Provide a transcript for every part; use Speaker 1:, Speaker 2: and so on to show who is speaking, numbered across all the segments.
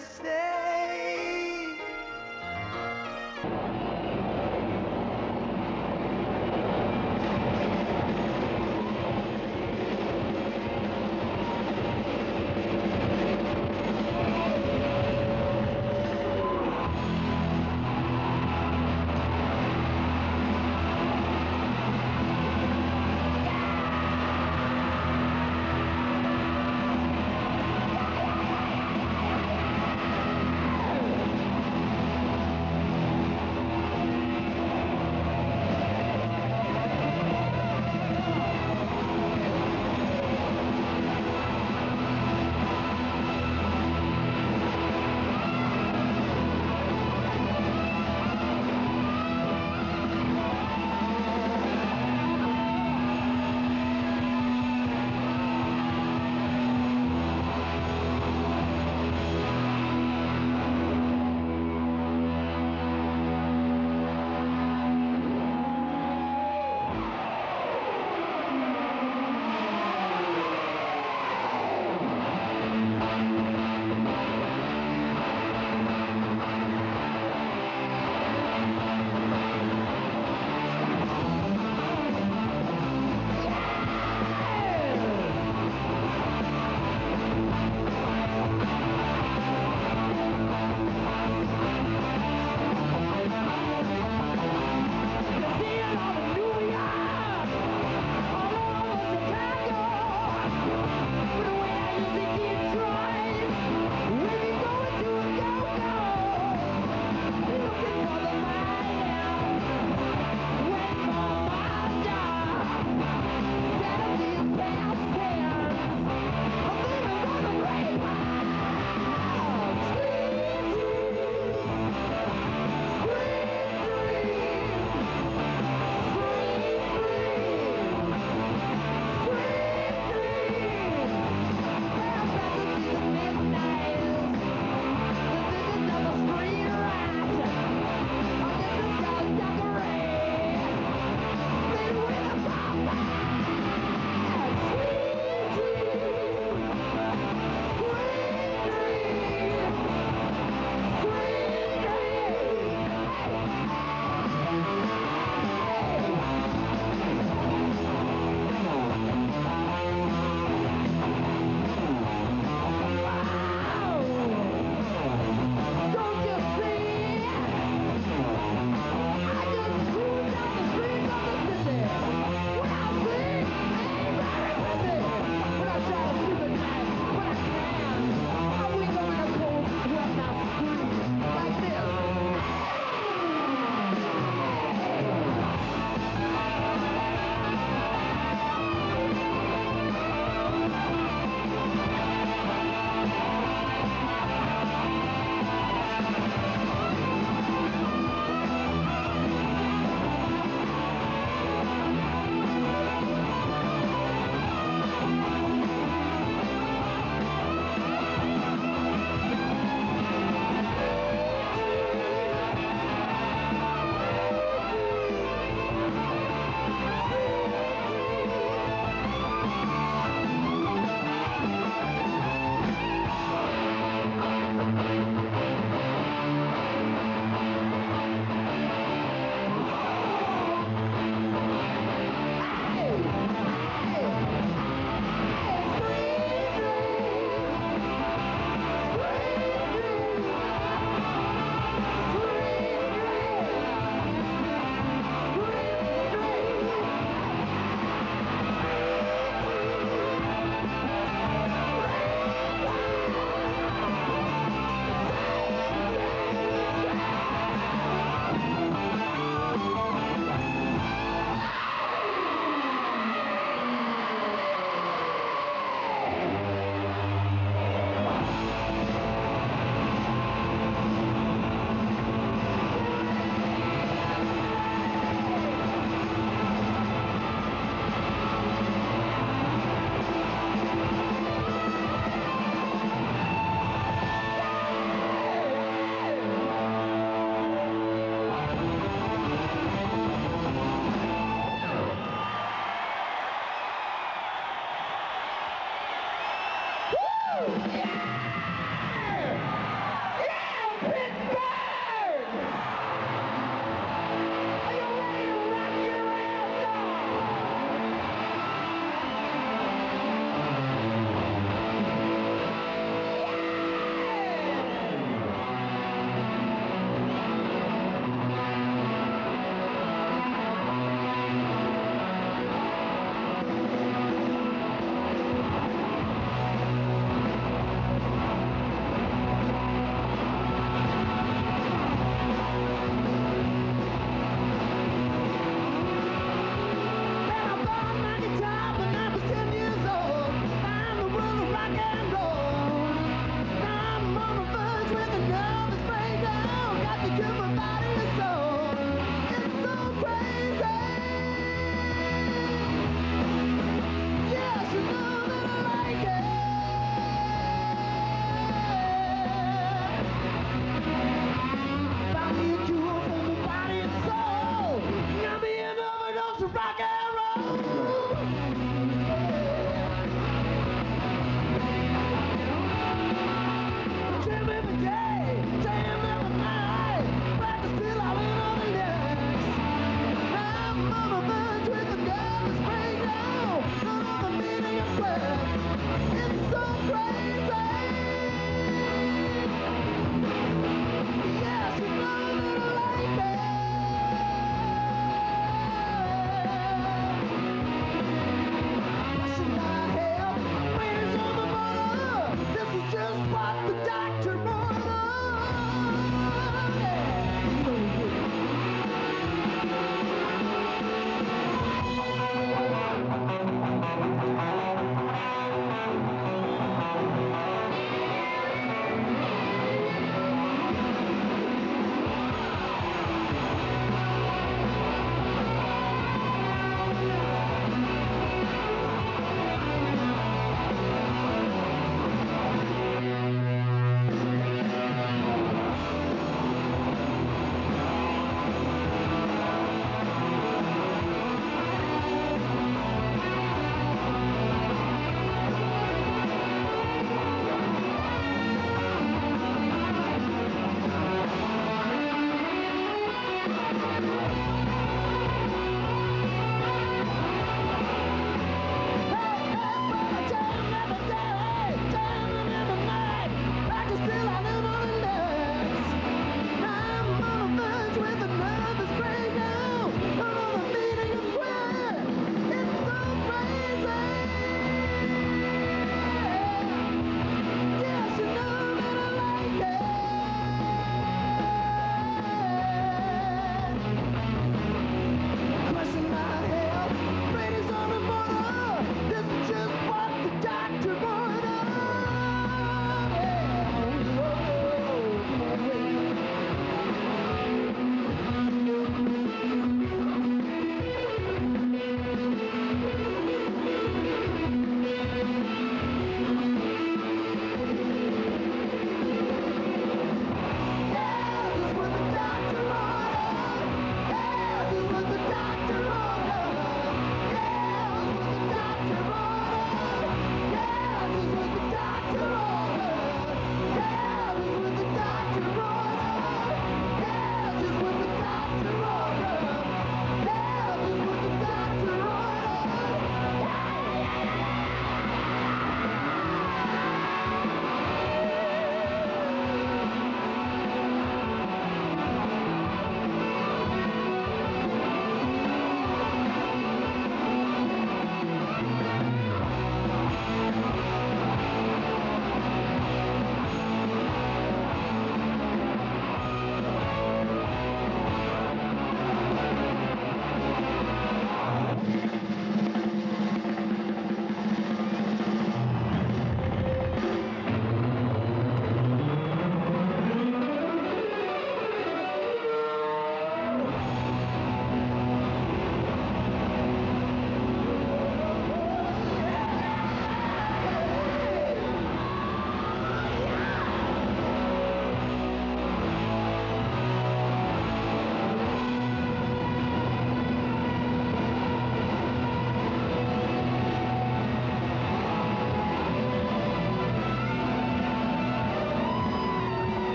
Speaker 1: stay. Just what the doctor wanted.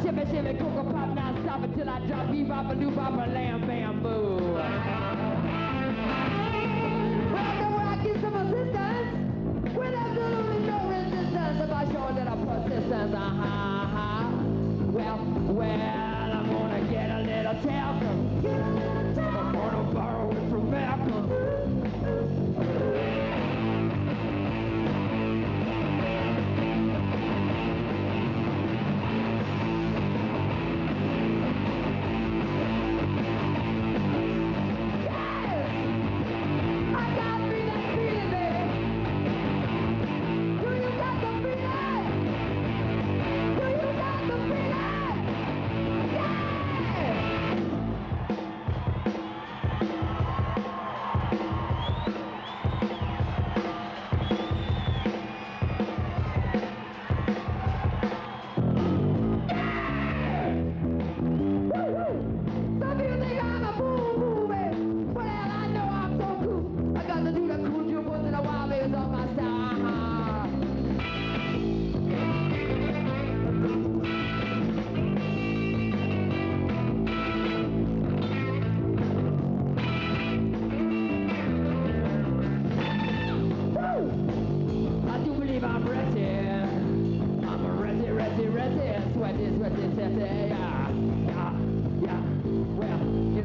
Speaker 1: Shimmy, shimmy, cocoa pop, now stop until I drop. Bebop, a doop, a lamb, bamboo. Well, then when I get some assistance, with absolutely no resistance, if I show a little persistence, Well, I'm gonna get a little talcum. I'm gonna borrow it from Malcolm.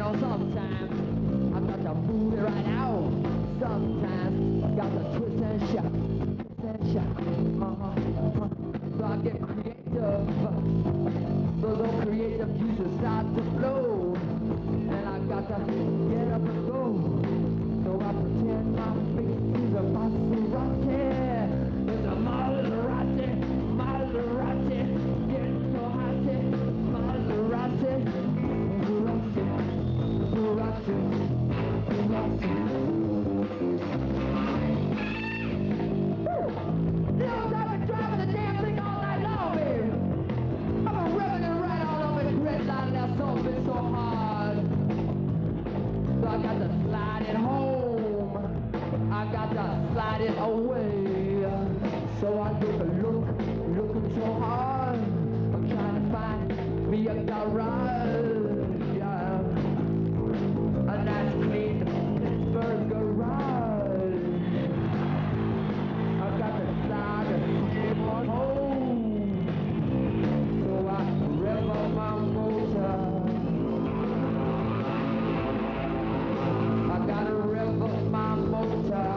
Speaker 1: Sometimes I've got to move it right out. Sometimes I've got to twist and shout, So I get creative. So those creative juices start to flow, and I got to get up and go. So I pretend my face is a Maserati. It's a Maserati, getting so hotty, Maserati. I've been driving the damn thing all night long, baby. I've been revving it right all over the red line. That song been so hard. So I got to slide it home. I got to slide it away. So I take a looking so hard. I'm trying to find me a garage, yeah. A nice clean Pittsburgh garage. I've got to slide a skip on home. So I rev up my motor. I gotta rev up my motor.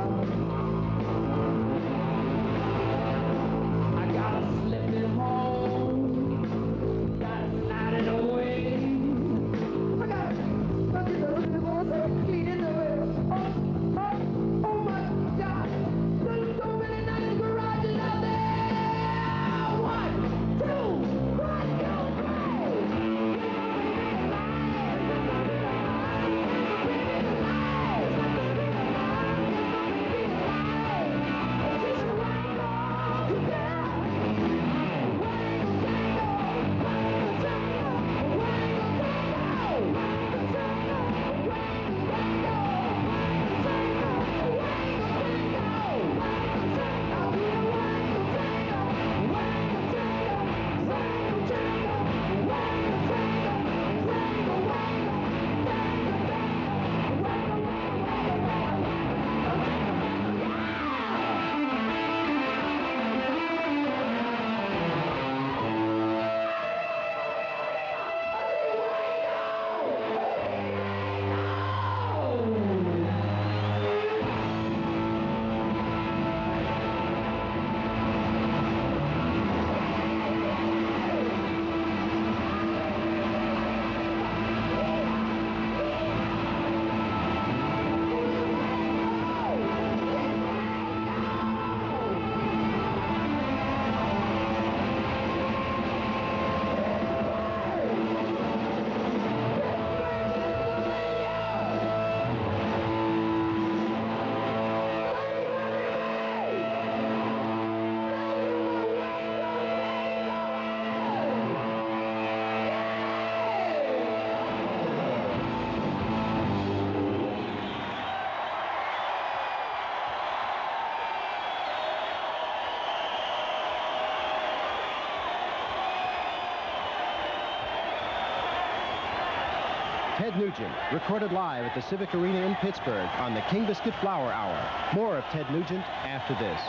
Speaker 1: I gotta slip it home. Gotta slide it away.
Speaker 2: Ted Nugent, recorded live at the Civic Arena in Pittsburgh on the King Biscuit Flower Hour. More of Ted Nugent after this.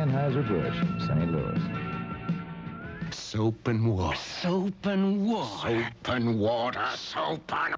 Speaker 3: Anheuser-Busch, St. Louis.
Speaker 4: Soap and water.
Speaker 5: Soap and water.
Speaker 4: Soap and water. Soap and...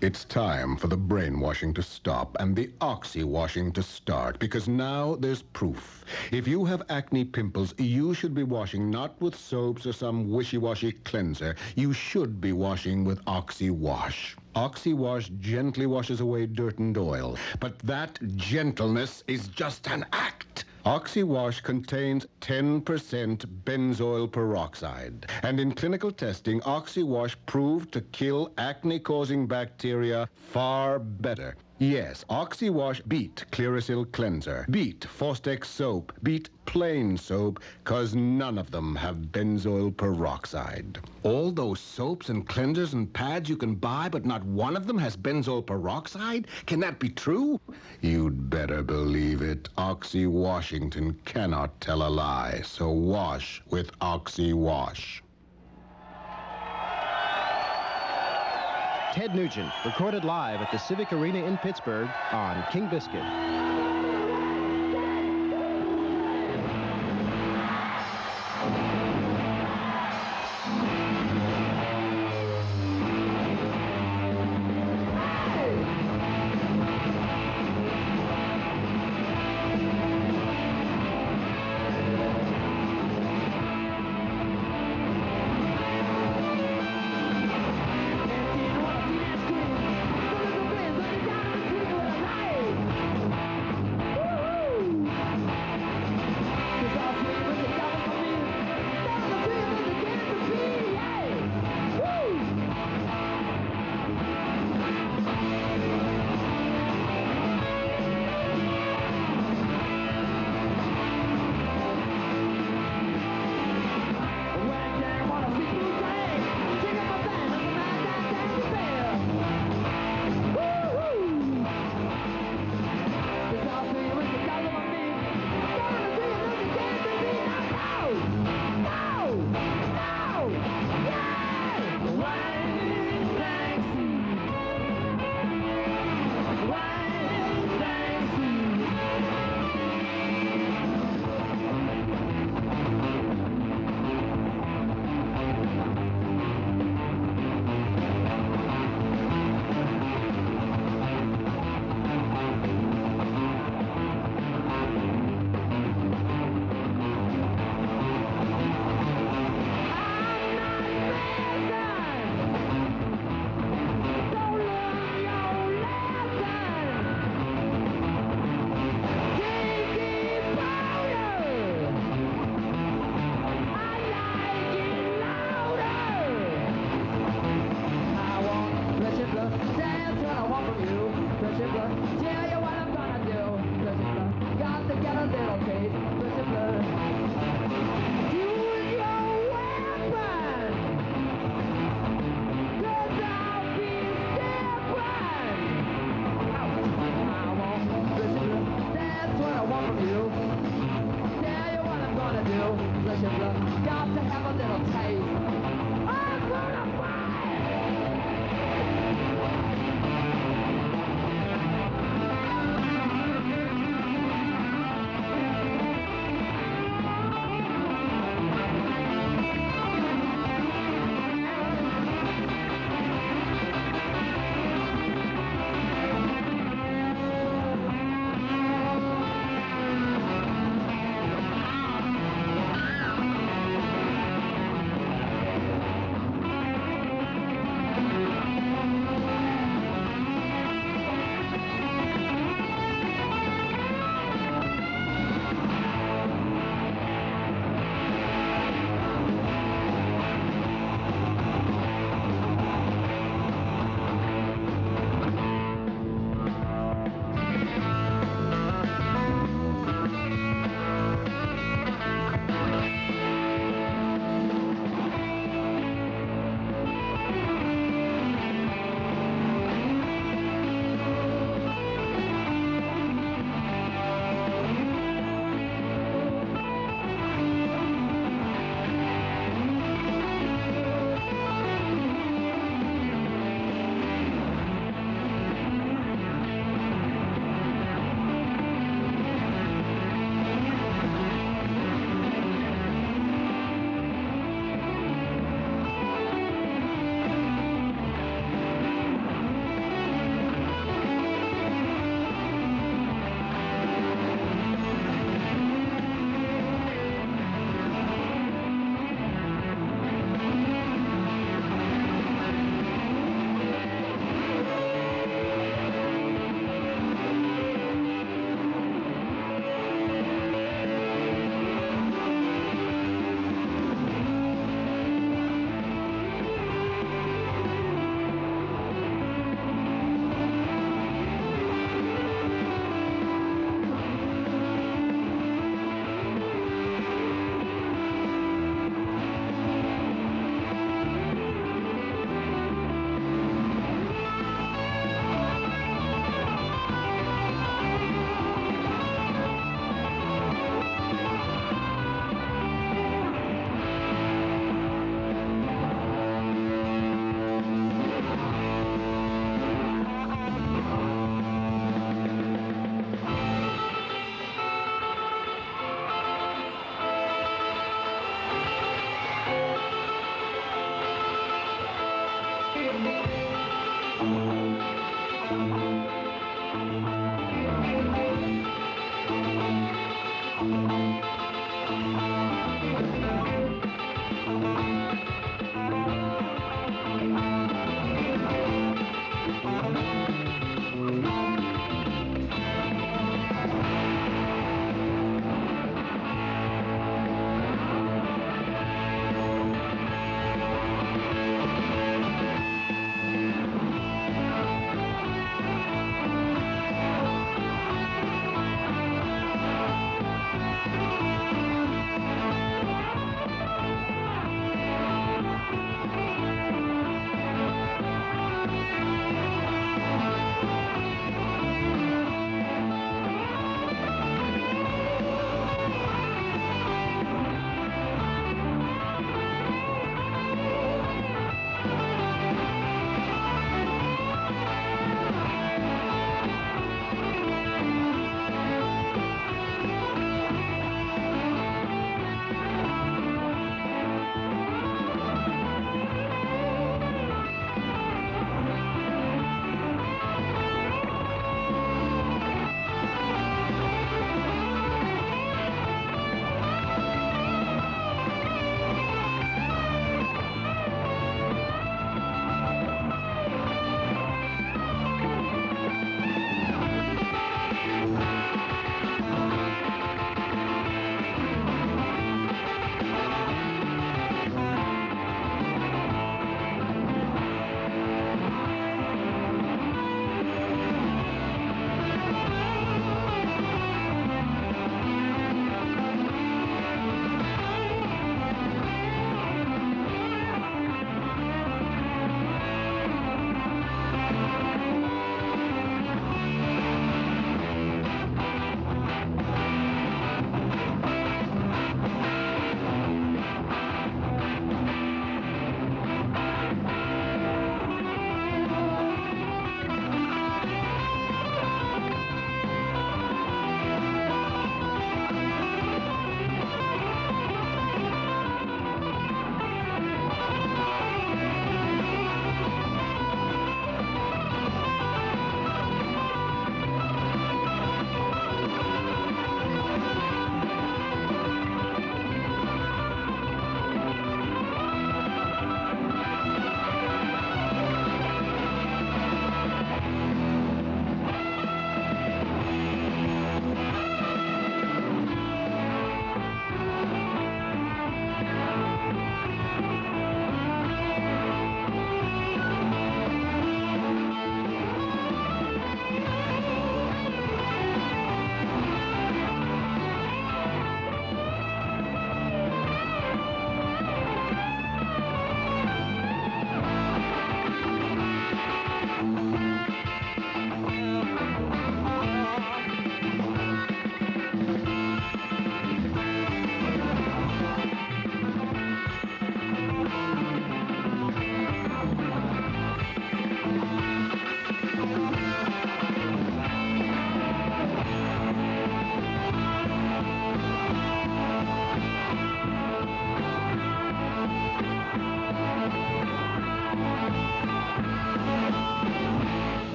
Speaker 4: It's time for the brainwashing to stop and the oxy-washing to start, because now there's proof. If you have acne pimples, you should be washing not with soaps or some wishy-washy cleanser. You should be washing with Oxy-Wash. Oxy-Wash gently washes away dirt and oil, but that gentleness is just an act. Oxy-Wash contains 10% benzoyl peroxide. And in clinical testing, Oxy-Wash proved to kill acne-causing bacteria far better. Yes, Oxy-Wash beat Clearasil Cleanser, beat Fostex Soap, beat plain soap, 'cause none of them have benzoyl peroxide. All those soaps and cleansers and pads you can buy, but not one of them has benzoyl peroxide? Can that be true? You'd better believe it. Oxy Washington cannot tell a lie, so wash with Oxy-Wash.
Speaker 2: Ted Nugent, recorded live at the Civic Arena in Pittsburgh on King Biscuit.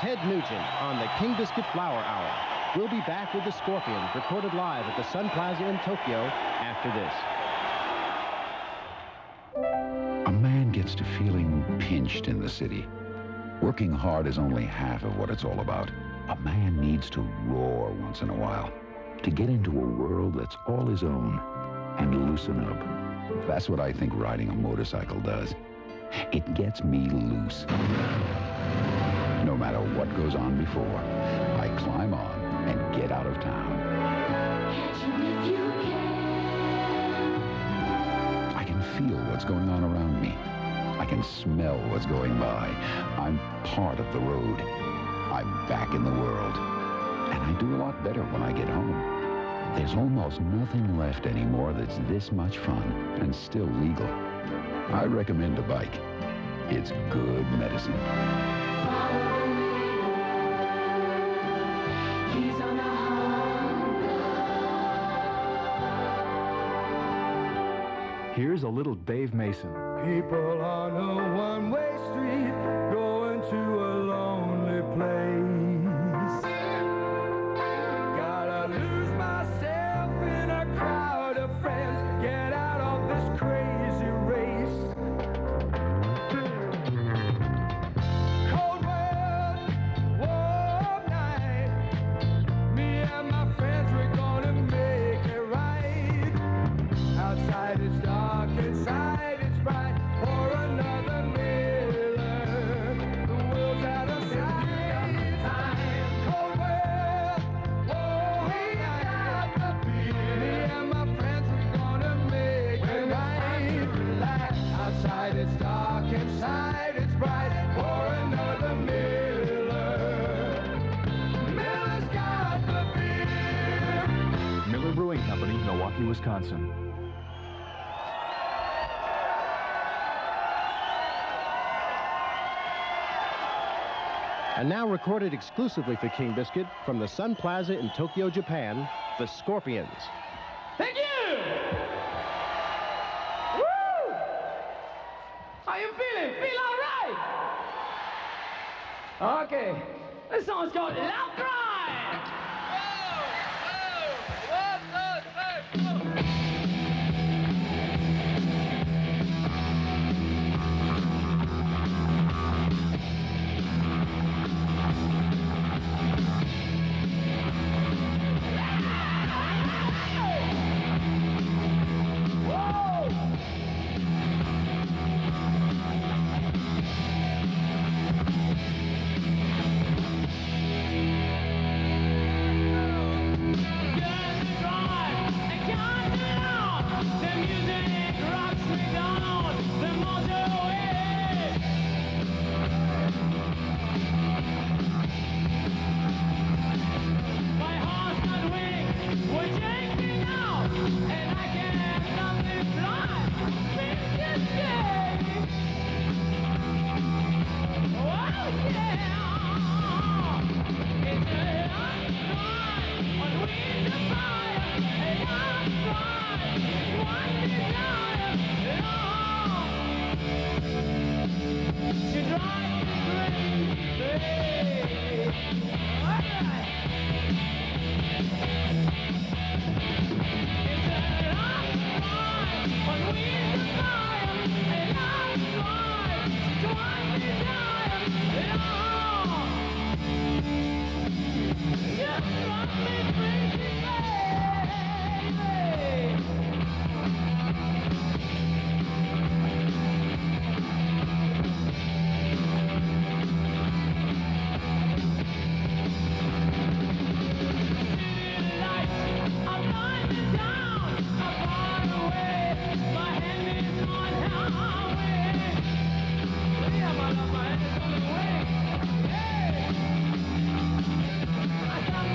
Speaker 2: Ted Nugent on the King Biscuit Flour Hour. We'll be back with the Scorpions, recorded live at the Sun Plaza in Tokyo after this.
Speaker 3: A man gets to feeling pinched in the city. Working hard is only half of what it's all about. A man needs to roar once in a while, to get into a world that's all his own and loosen up. That's what I think riding a motorcycle does. It gets me loose. No matter what goes on before, I climb on and get out of town.
Speaker 1: Catch 'em if you can.
Speaker 3: I can feel what's going on around me. I can smell what's going by. I'm part of the road. I'm back in the world. And I do a lot better when I get home. There's almost nothing left anymore that's this much fun and still legal. I recommend a bike. It's good medicine.
Speaker 1: He's on a hunger.
Speaker 6: Here's a little Dave Mason.
Speaker 7: People on a one-way street going to a lonely place. Gotta lose myself in a crowd of friends. Get out of this crazy race. Cold world, warm night. Me and my friends, we're gonna make it right. Outside it's dark, inside it's bright. Pour another Miller. The world's out of sight. Cold world, warm night. Me and my friends, we're gonna make it right. Outside it's dark, inside it's bright. Pour another Miller. Miller's got the beer.
Speaker 6: Miller Brewing Company, Milwaukee, Wisconsin.
Speaker 2: And now recorded exclusively for King Biscuit from the Sun Plaza in Tokyo, Japan, the Scorpions.
Speaker 1: Thank you! Woo! How you feeling? Feel all right? Okay. This song's called Love Drive!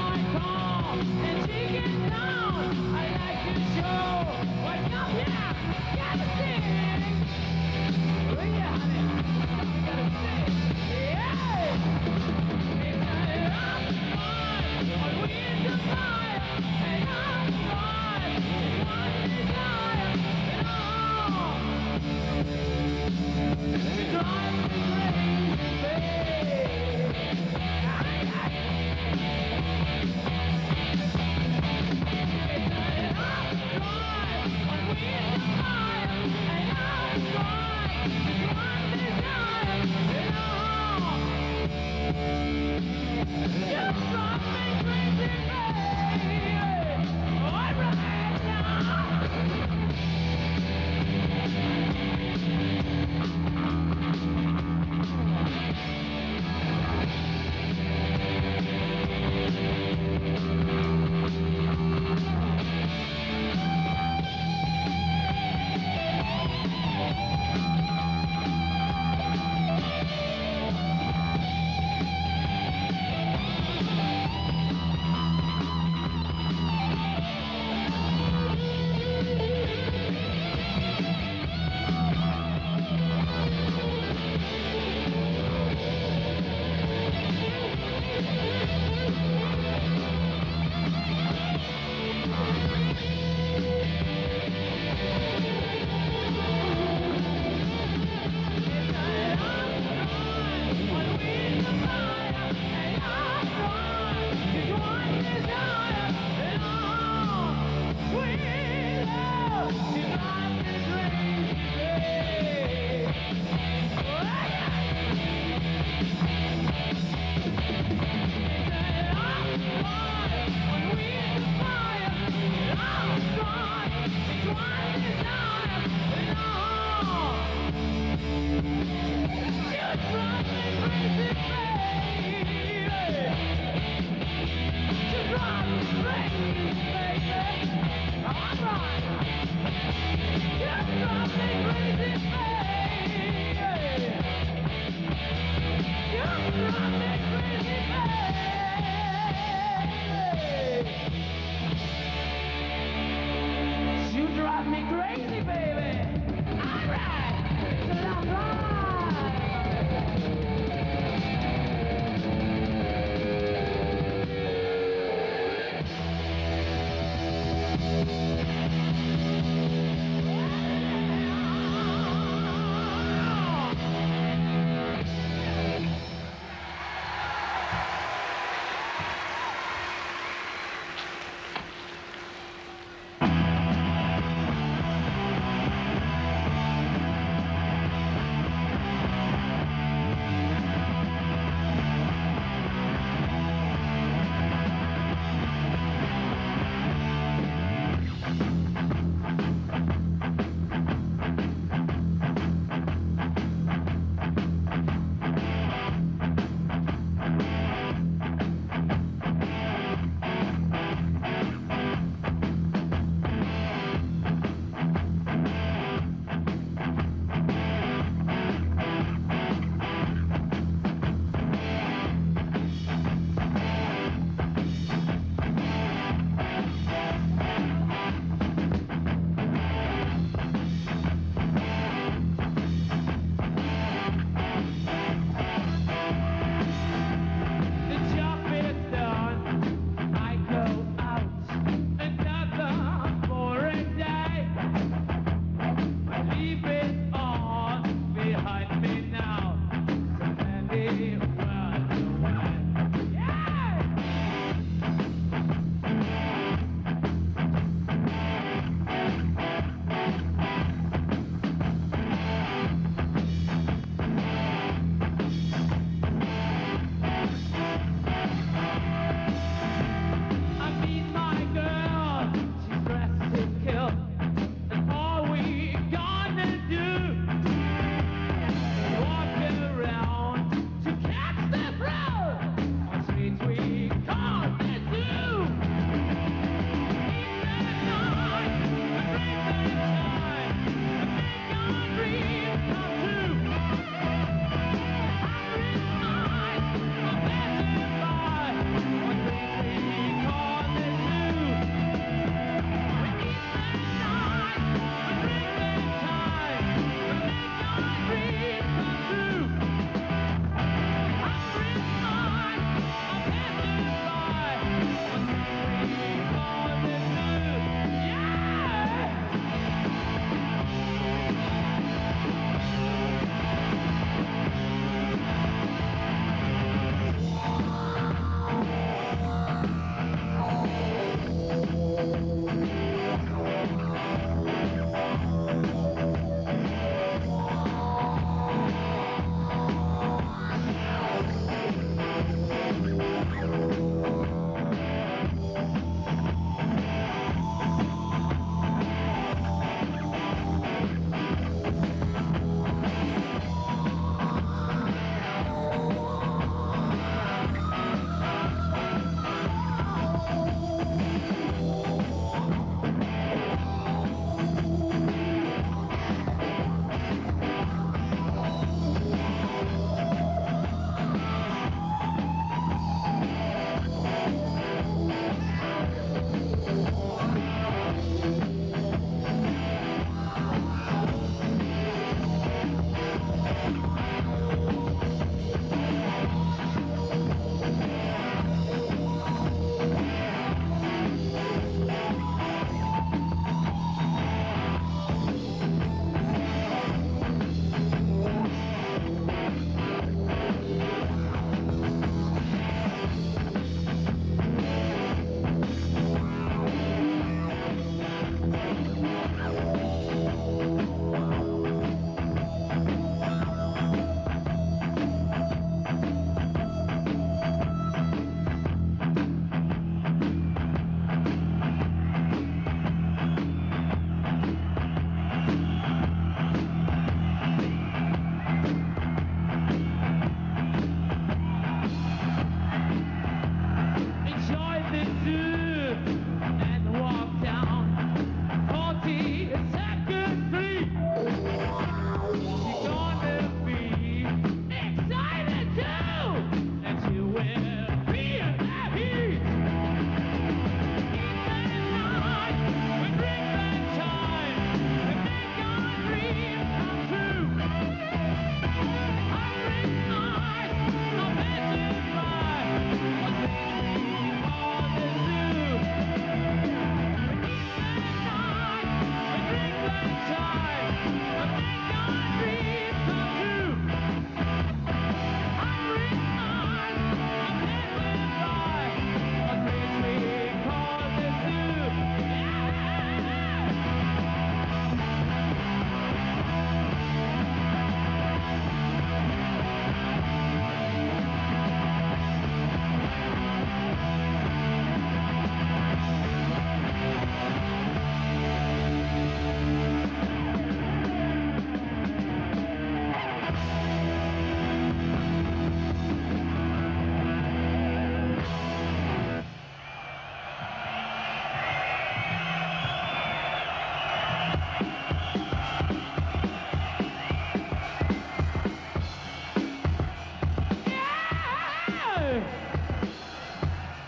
Speaker 1: My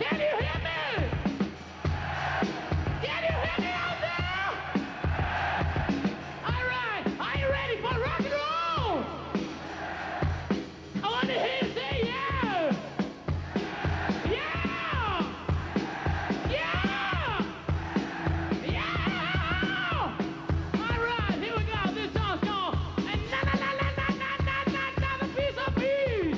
Speaker 1: Can you hear me? Can you hear me out there? All right, are you ready for rock and roll? I want to hear you say yeah. Yeah. Yeah. Yeah. All right, here we go. This song's called Another Piece of Peace.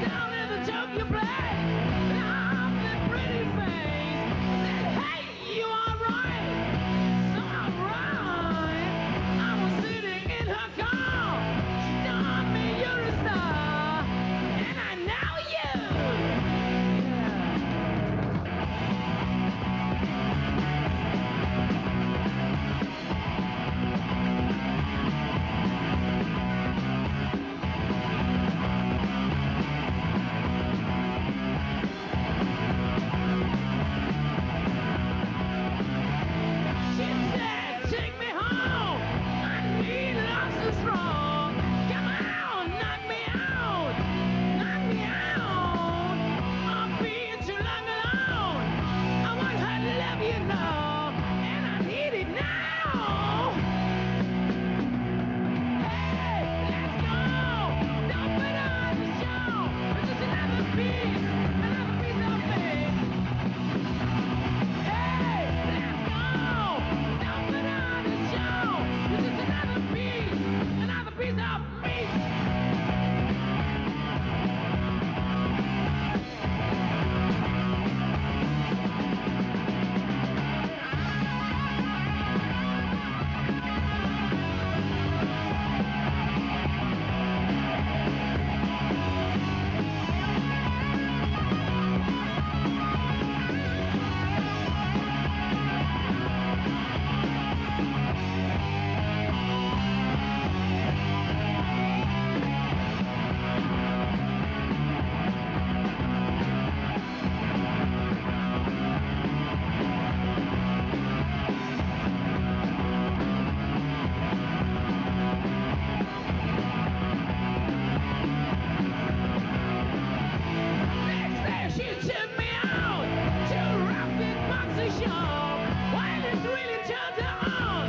Speaker 1: Down in the Tokyo place, I'm the pretty face. Said, hey, you alright? So alright. I was sitting in her car. She told me you're a star, and I know you. She said, take me home. I need love so strong. Come on, knock me out. Knock me out. I'm being too long alone. I want her to love you now, and I need it now. Hey, let's go. Don't put on the show. It's just another piece of me. Hey, let's go. Don't put on the show. This is another piece of me. Next day she took me out to a rapid boxing show. While it really turned her on.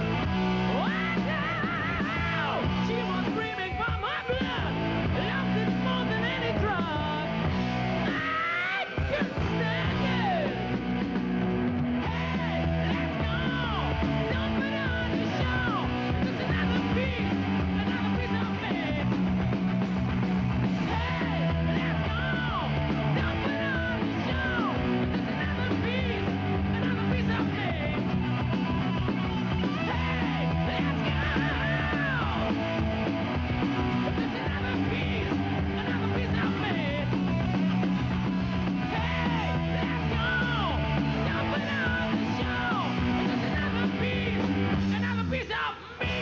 Speaker 1: Wow! She was screaming for my blood. Loved it more than any drug. I couldn't stand it. Hey, let's go. Don't put on the show. It's another piece of me. Hey, let's go. Don't put on the show. It's another piece of me. Hey, let's go. It's another piece of me. Hey, let's go. Don't put on the show. It's another piece of me.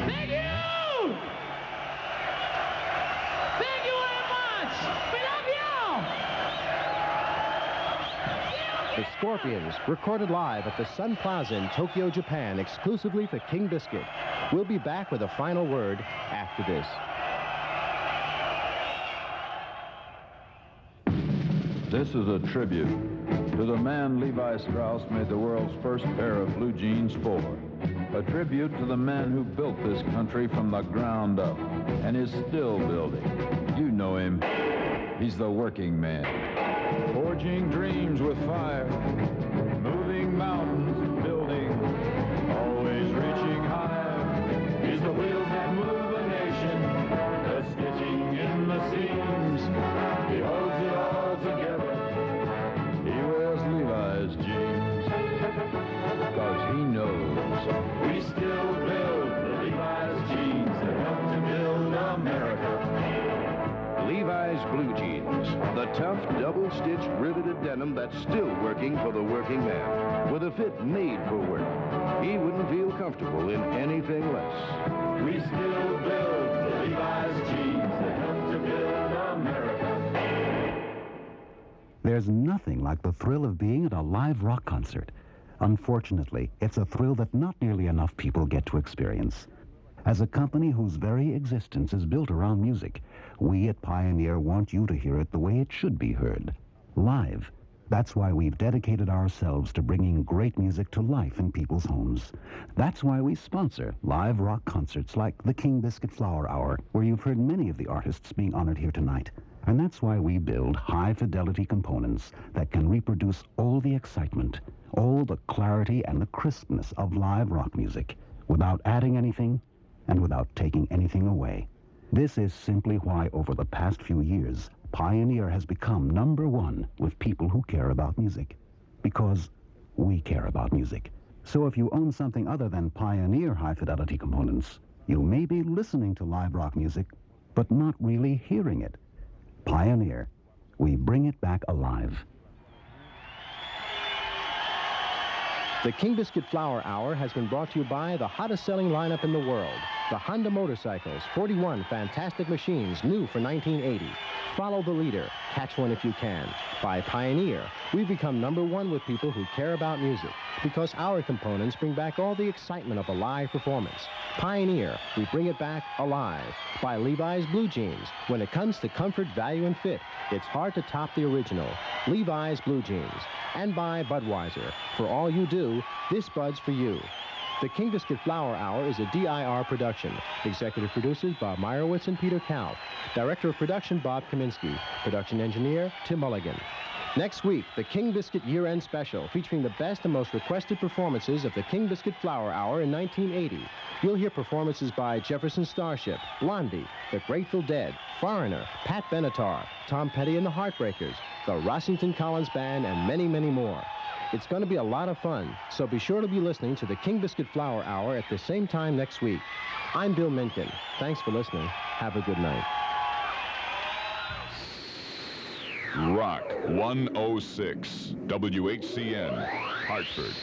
Speaker 1: Thank you! Thank you very much! We love you!
Speaker 2: The Scorpions, recorded live at the Sun Plaza in Tokyo, Japan, exclusively for King Biscuit. We'll be back with a final word after this.
Speaker 8: This is a tribute to the man Levi Strauss made the world's first pair of blue jeans for. A tribute to the man who built this country from the ground up and is still building. You know him. He's the working man. Forging dreams with fire, moving mountains, building, always reaching higher. He's the wheels that move a nation, the stitching in the seams. He holds it all together. He wears Levi's jeans, because he knows we still build the Levi's jeans that help to build America.
Speaker 2: Levi's blue jeans, the tough, double-stitched, riveted denim that's still working for the working man, with a fit made for work. He wouldn't feel comfortable in anything less.
Speaker 8: We still build the Levi's jeans that help to build America.
Speaker 9: There's nothing like the thrill of being at a live rock concert. Unfortunately, it's a thrill that not nearly enough people get to experience. As a company whose very existence is built around music, we at Pioneer want you to hear it the way it should be heard, live. That's why we've dedicated ourselves to bringing great music to life in people's homes. That's why we sponsor live rock concerts like the King Biscuit Flower Hour, where you've heard many of the artists being honored here tonight. And that's why we build high-fidelity components that can reproduce all the excitement, all the clarity and the crispness of live rock music, without adding anything and without taking anything away. This is simply why over the past few years, Pioneer has become #1 with people who care about music. Because we care about music. So if you own something other than Pioneer high-fidelity components, you may be listening to live rock music, but not really hearing it. Pioneer, we bring it back alive.
Speaker 2: The King Biscuit Flower Hour has been brought to you by the hottest selling lineup in the world. The Honda motorcycles, 41 fantastic machines, new for 1980. Follow the leader, catch one if you can. By Pioneer, we've become #1 with people who care about music, because our components bring back all the excitement of a live performance. Pioneer, we bring it back alive. By Levi's blue jeans, when it comes to comfort, value, and fit, it's hard to top the original, Levi's blue jeans. And by Budweiser, for all you do, this Bud's for you. The King Biscuit Flower Hour is a DIR production. Executive producers Bob Meyerowitz and Peter Kalf. Director of production Bob Kaminsky. Production engineer Tim Mulligan. Next week, the King Biscuit Year-End Special, featuring the best and most requested performances of the King Biscuit Flower Hour in 1980. You'll hear performances by Jefferson Starship, Blondie, The Grateful Dead, Foreigner, Pat Benatar, Tom Petty and the Heartbreakers, the Rossington Collins Band, and many, many more. It's going to be a lot of fun, so be sure to be listening to the King Biscuit Flower Hour at the same time next week. I'm Bill Minkin. Thanks for listening. Have a good night.
Speaker 10: Rock 106, WHCN, Hartford.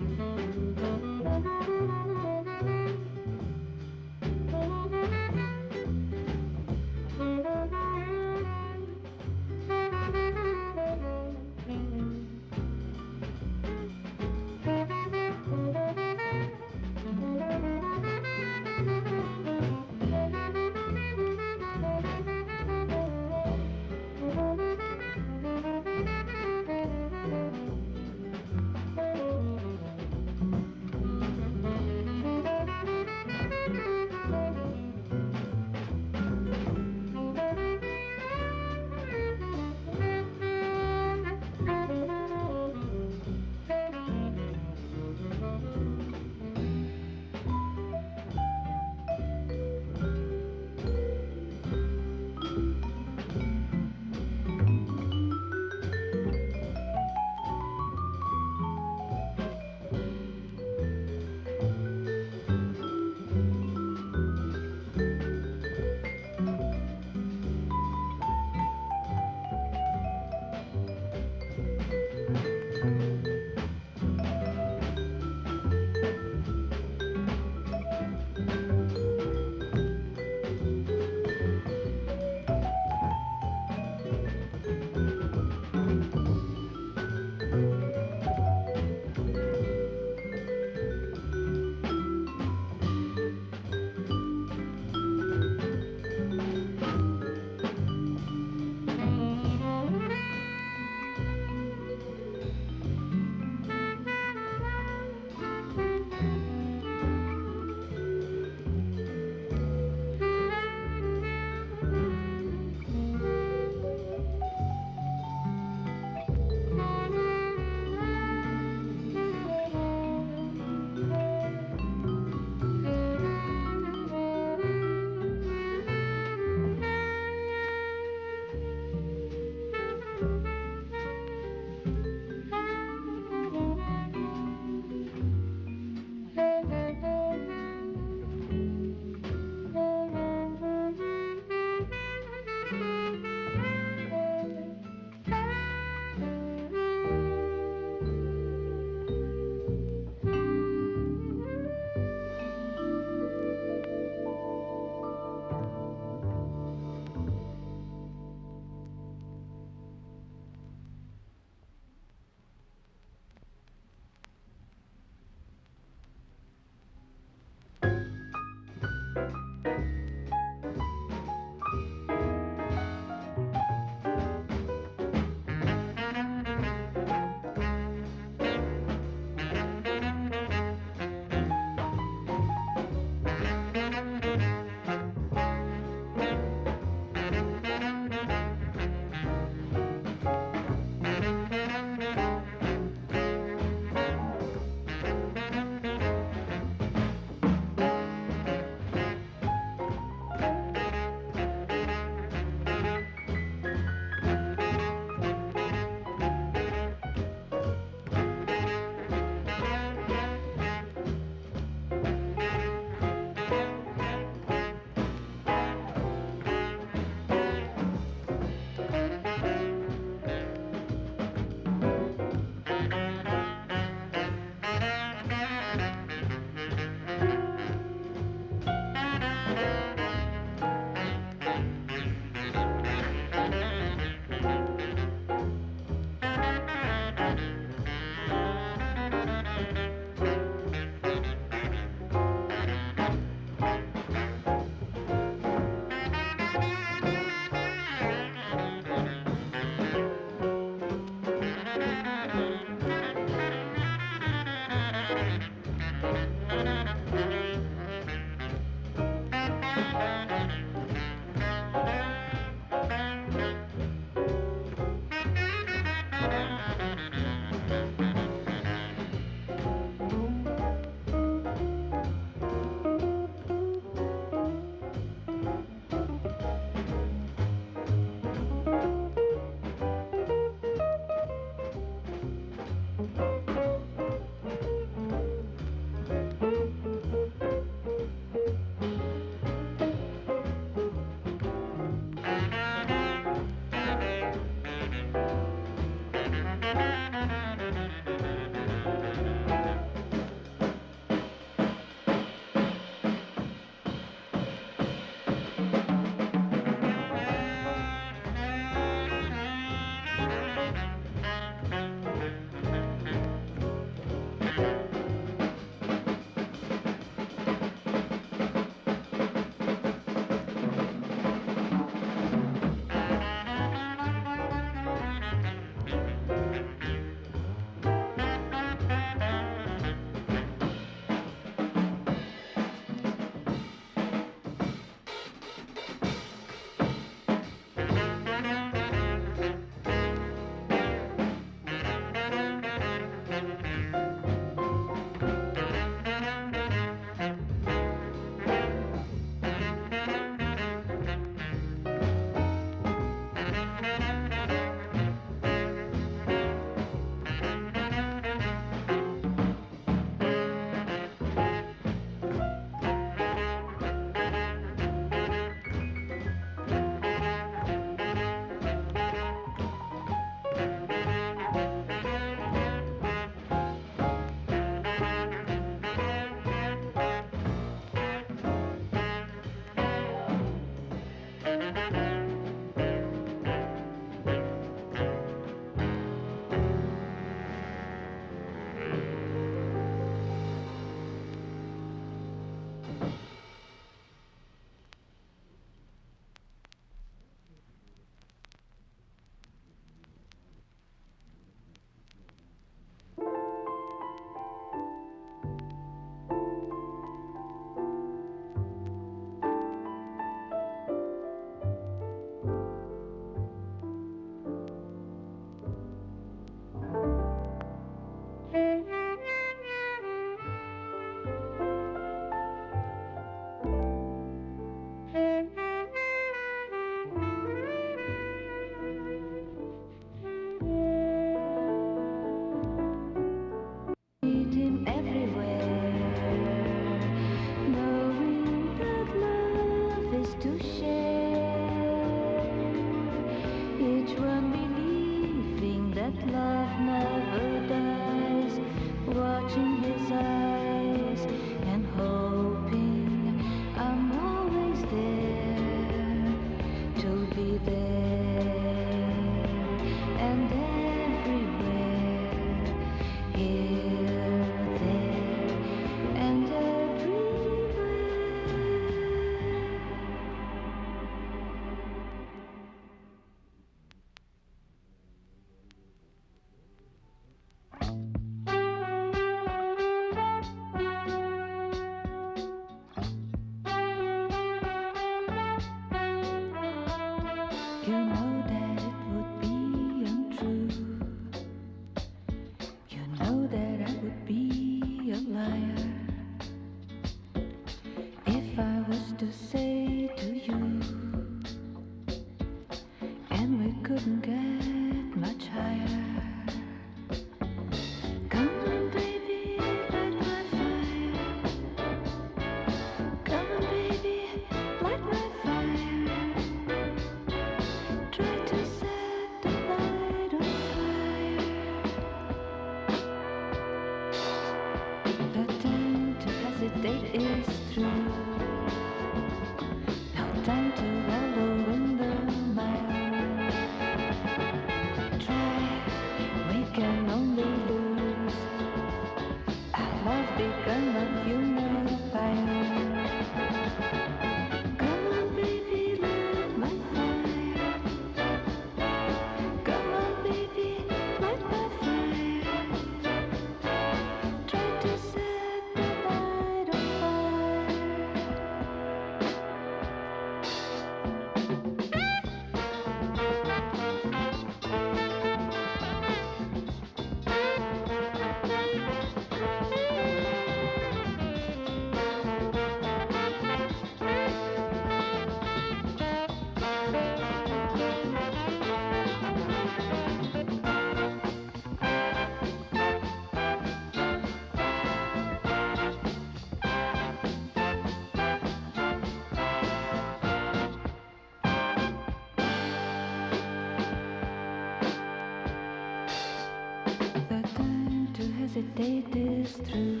Speaker 11: that they is true.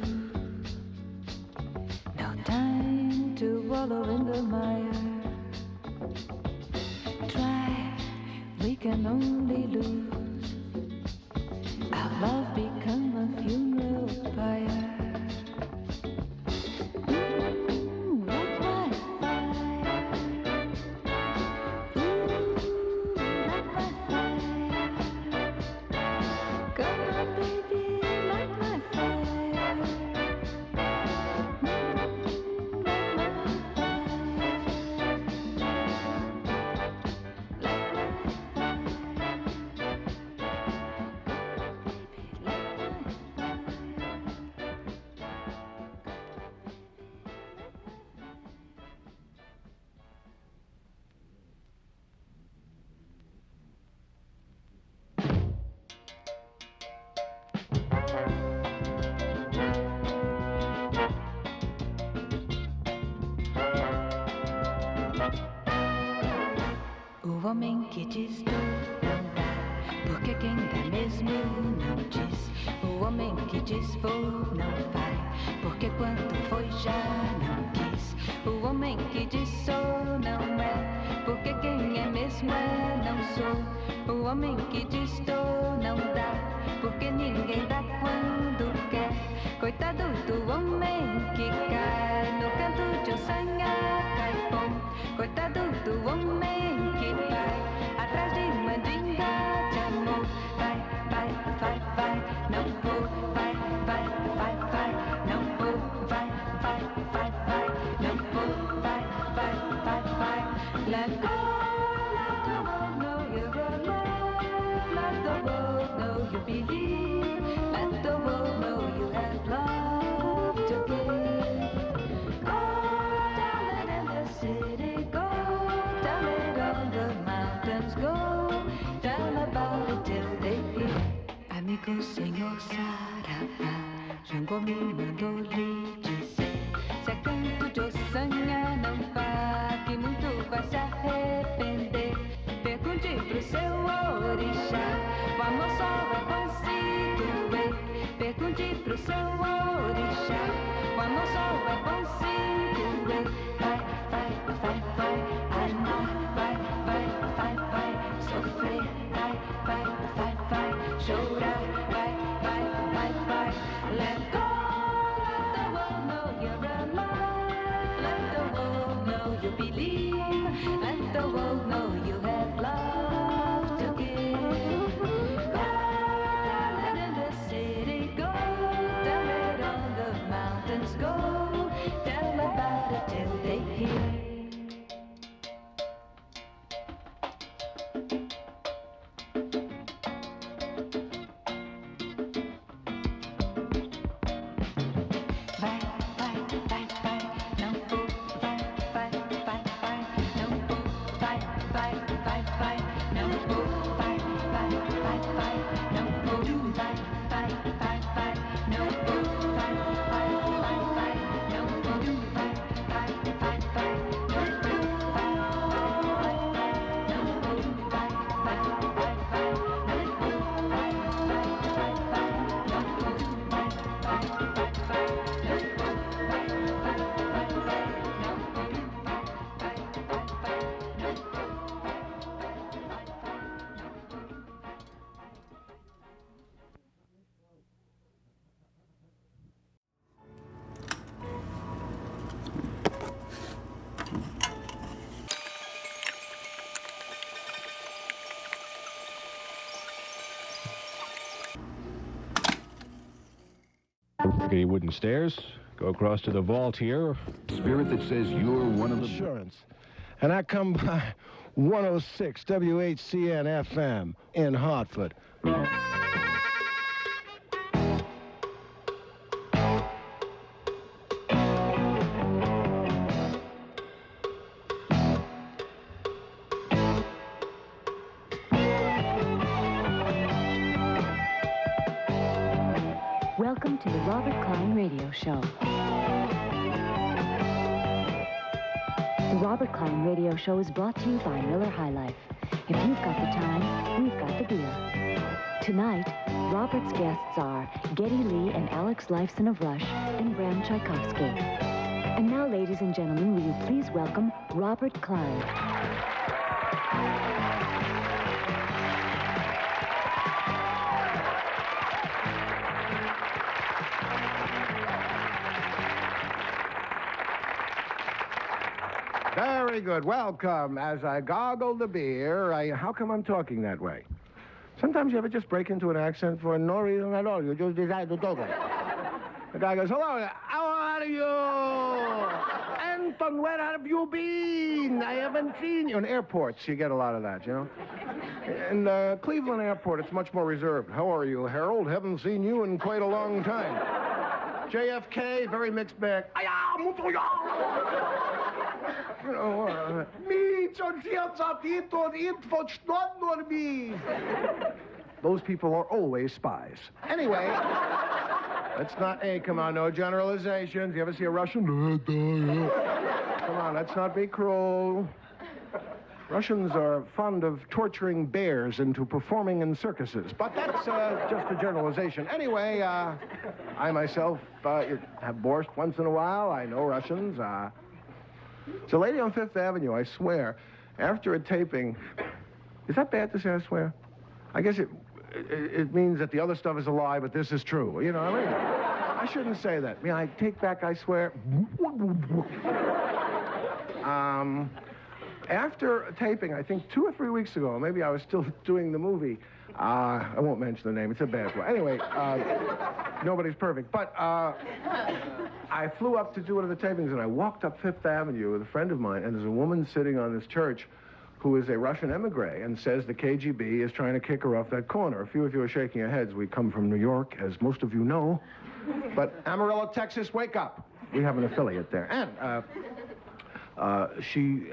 Speaker 11: No time to wallow in the mire. Try, we can only lose. Our love become a funeral pyre. O homem que diz não dá, porque quem dá mesmo não diz. O homem que diz vou não vai, porque quando foi já não quis. O homem que diz sou não é, porque quem é mesmo é não sou. O homem que diz estou não dá, porque ninguém dá quando quer. Coitado do homem que cai no canto de ossanha caipom. Coitado do homem que vai atrás de mandinga de amor. Vai, vai, vai, vai, não vou. Vai, vai, vai, vai, não vou. Vai, vai, vai, vai, não vou. Vai, vai, vai, vai. Let go, let the world know you're alive. Let the world know you believe. Let the world know you have love to give. Go tell it in the city, go tell it on the mountains, go tell about it till they hear. Amigo senhor Sarará, Jango me mandou lhe dizer: se é canto de ossanha, não vá, que muito vai se arrepender. Pergunte pro seu orixá, o amor só é consigo ver. Pergunte pro seu orixá, o amor só é consigo ver. Vai, vai, vai, vai, amar, vai, vai, vai, vai, sofrer, vai, vai, vai, vai, chorar, vai, vai, vai, vai. Let go, let the world know you're alive. Let the world know you believe. Let the world know you have love to give. Go tell it in the city, go tell it on the mountains, go tell about it till they hear. Vai, vai, vai, vai, não vou. Vai, vai, vai, vai, não vou. Vai, vai, vai, vai, não vou. Vai, vai, vai, vai, não vou. Vai, vai, vai, vai, não vou. Vai, vai, vai, vai, não vou. Vai, vai, vai, vai, não vou. Vai, vai, vai, vai, não vou. Vai, vai, vai, vai, não vou. Vai, vai, vai, vai, não vou. Vai, vai, vai,
Speaker 12: Rickety wooden stairs. Go across to the vault here.
Speaker 3: Spirit that says you're one of the...
Speaker 13: Insurance. And I come by 106 WHCN FM in Hartford.
Speaker 14: Welcome to the Robert Klein Radio Show. The Robert Klein Radio Show is brought to you by Miller High Life. If you've got the time, we've got the beer. Tonight, Robert's guests are Geddy Lee and Alex Lifeson of Rush and Bram Tchaikovsky. And now, ladies and gentlemen, will you please welcome Robert Klein.
Speaker 13: Very good. Welcome. As I goggle the beer, how come I'm talking that way? Sometimes you ever just break into an accent for no reason at all. You just decide to talk it. The guy goes, hello, how are you? Anton, where have you been? I haven't seen you. In airports, you get a lot of that, you know? In Cleveland Airport, it's much more reserved. How are you, Harold? Haven't seen you in quite a long time. JFK, very mixed bag. You know, those people are always spies. Anyway, let's not, hey, come on, no generalizations. You ever see a Russian? Come on, let's not be cruel. Russians are fond of torturing bears into performing in circuses, but that's just a generalization. Anyway, I myself have borscht once in a while. I know Russians. It's a lady on Fifth Avenue, I swear, after a taping. Is that bad to say I swear? I guess it means that the other stuff is a lie, but this is true. You know what I mean? I shouldn't say that. I mean, I take back I swear. After a taping, I think 2 or 3 weeks ago, maybe I was still doing the movie. I won't mention the name. It's a bad one. Anyway, nobody's perfect. But I flew up to do one of the tapings, and I walked up Fifth Avenue with a friend of mine, and there's a woman sitting on this church who is a Russian emigre and says the KGB is trying to kick her off that corner. A few of you are shaking your heads. We come from New York, as most of you know. But Amarillo, Texas, wake up. We have an affiliate there. And she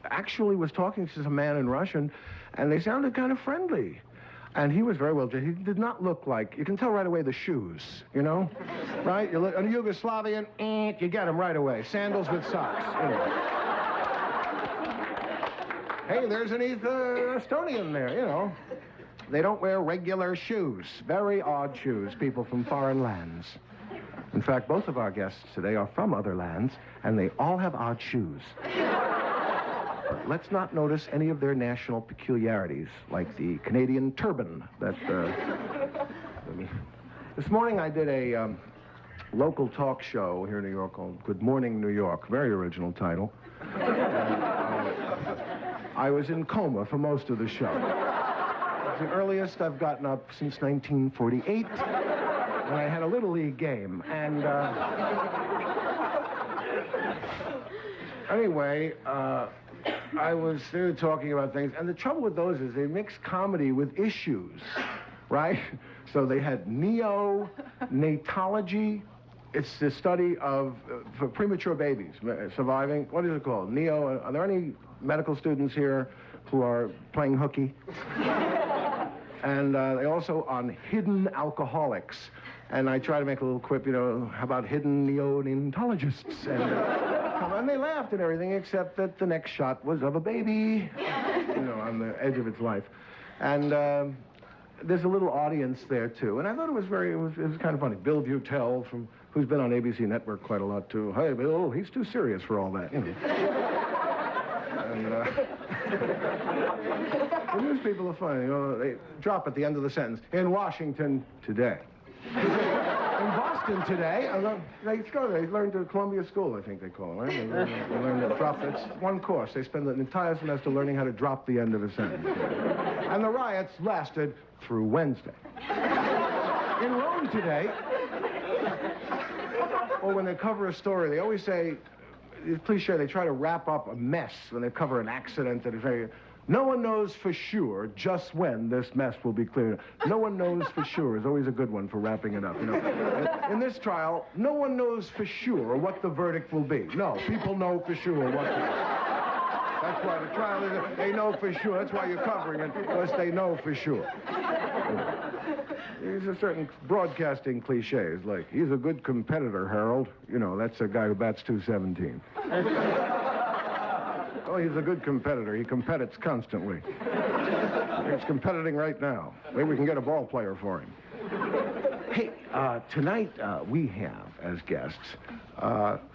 Speaker 13: actually was talking to some man in Russian, and they sounded kind of friendly. And he was very well dressed. He did not look like, you can tell right away the shoes, you know? Right? You look, a Yugoslavian, you get him right away. Sandals with socks. Anyway. Hey, there's an Estonian there, you know. They don't wear regular shoes. Very odd shoes, people from foreign lands. In fact, both of our guests today are from other lands, and they all have odd shoes. But let's not notice any of their national peculiarities, like the Canadian turban that, This morning I did a local talk show here in New York called Good Morning New York. Very original title. I was in coma for most of the show. It's the earliest I've gotten up since 1948. When I had a Little League game, and anyway, I was there talking about things, and the trouble with those is they mix comedy with issues, right? So they had neonatology. It's the study of for premature babies surviving. What is it called? Are there any medical students here who are playing hooky? And they also on hidden alcoholics. And I try to make a little quip, you know, how about hidden neonatologists? And they laughed and everything, except that the next shot was of a baby, you know, on the edge of its life. And there's a little audience there, too. And I thought it was kind of funny. Bill Beutel, who's been on ABC Network quite a lot, too. Hey, Bill, he's too serious for all that, you know. And the news people are funny, you know, they drop at the end of the sentence, in Washington today. In Boston today, they learn to Columbia School, I think they call it, right? They learn to drop, it's one course. They spend the entire semester learning how to drop the end of a sentence. And the riots lasted through Wednesday. In Rome today, or when they cover a story, they always say, it's cliche, they try to wrap up a mess when they cover an accident that is very... No one knows for sure just when this mess will be cleared. No one knows for sure is always a good one for wrapping it up, you know. In this trial, no one knows for sure what the verdict will be. No, people know for sure what That's why the trial is, they know for sure. That's why you're covering it, because they know for sure. There's a certain broadcasting cliches, like, he's a good competitor, Harold. You know, that's a guy who bats .217. Oh, he's a good competitor. He competites constantly. He's competing right now. Maybe we can get a ball player for him. Hey, tonight we have, as guests,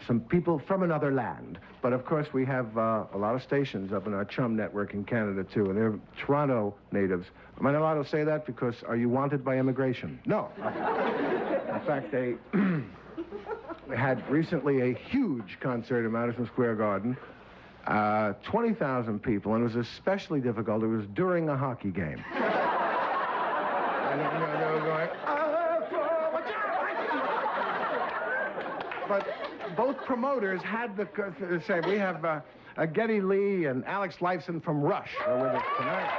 Speaker 13: some people from another land. But, of course, we have a lot of stations up in our chum network in Canada, too, and they're Toronto natives. Am I not allowed to say that because are you wanted by immigration? No. In fact, they had recently a huge concert at Madison Square Garden. 20,000 people, and it was especially difficult. It was during a hockey game. And they were going, but both promoters had the same. We have Geddy Lee and Alex Lifeson from Rush are with us tonight.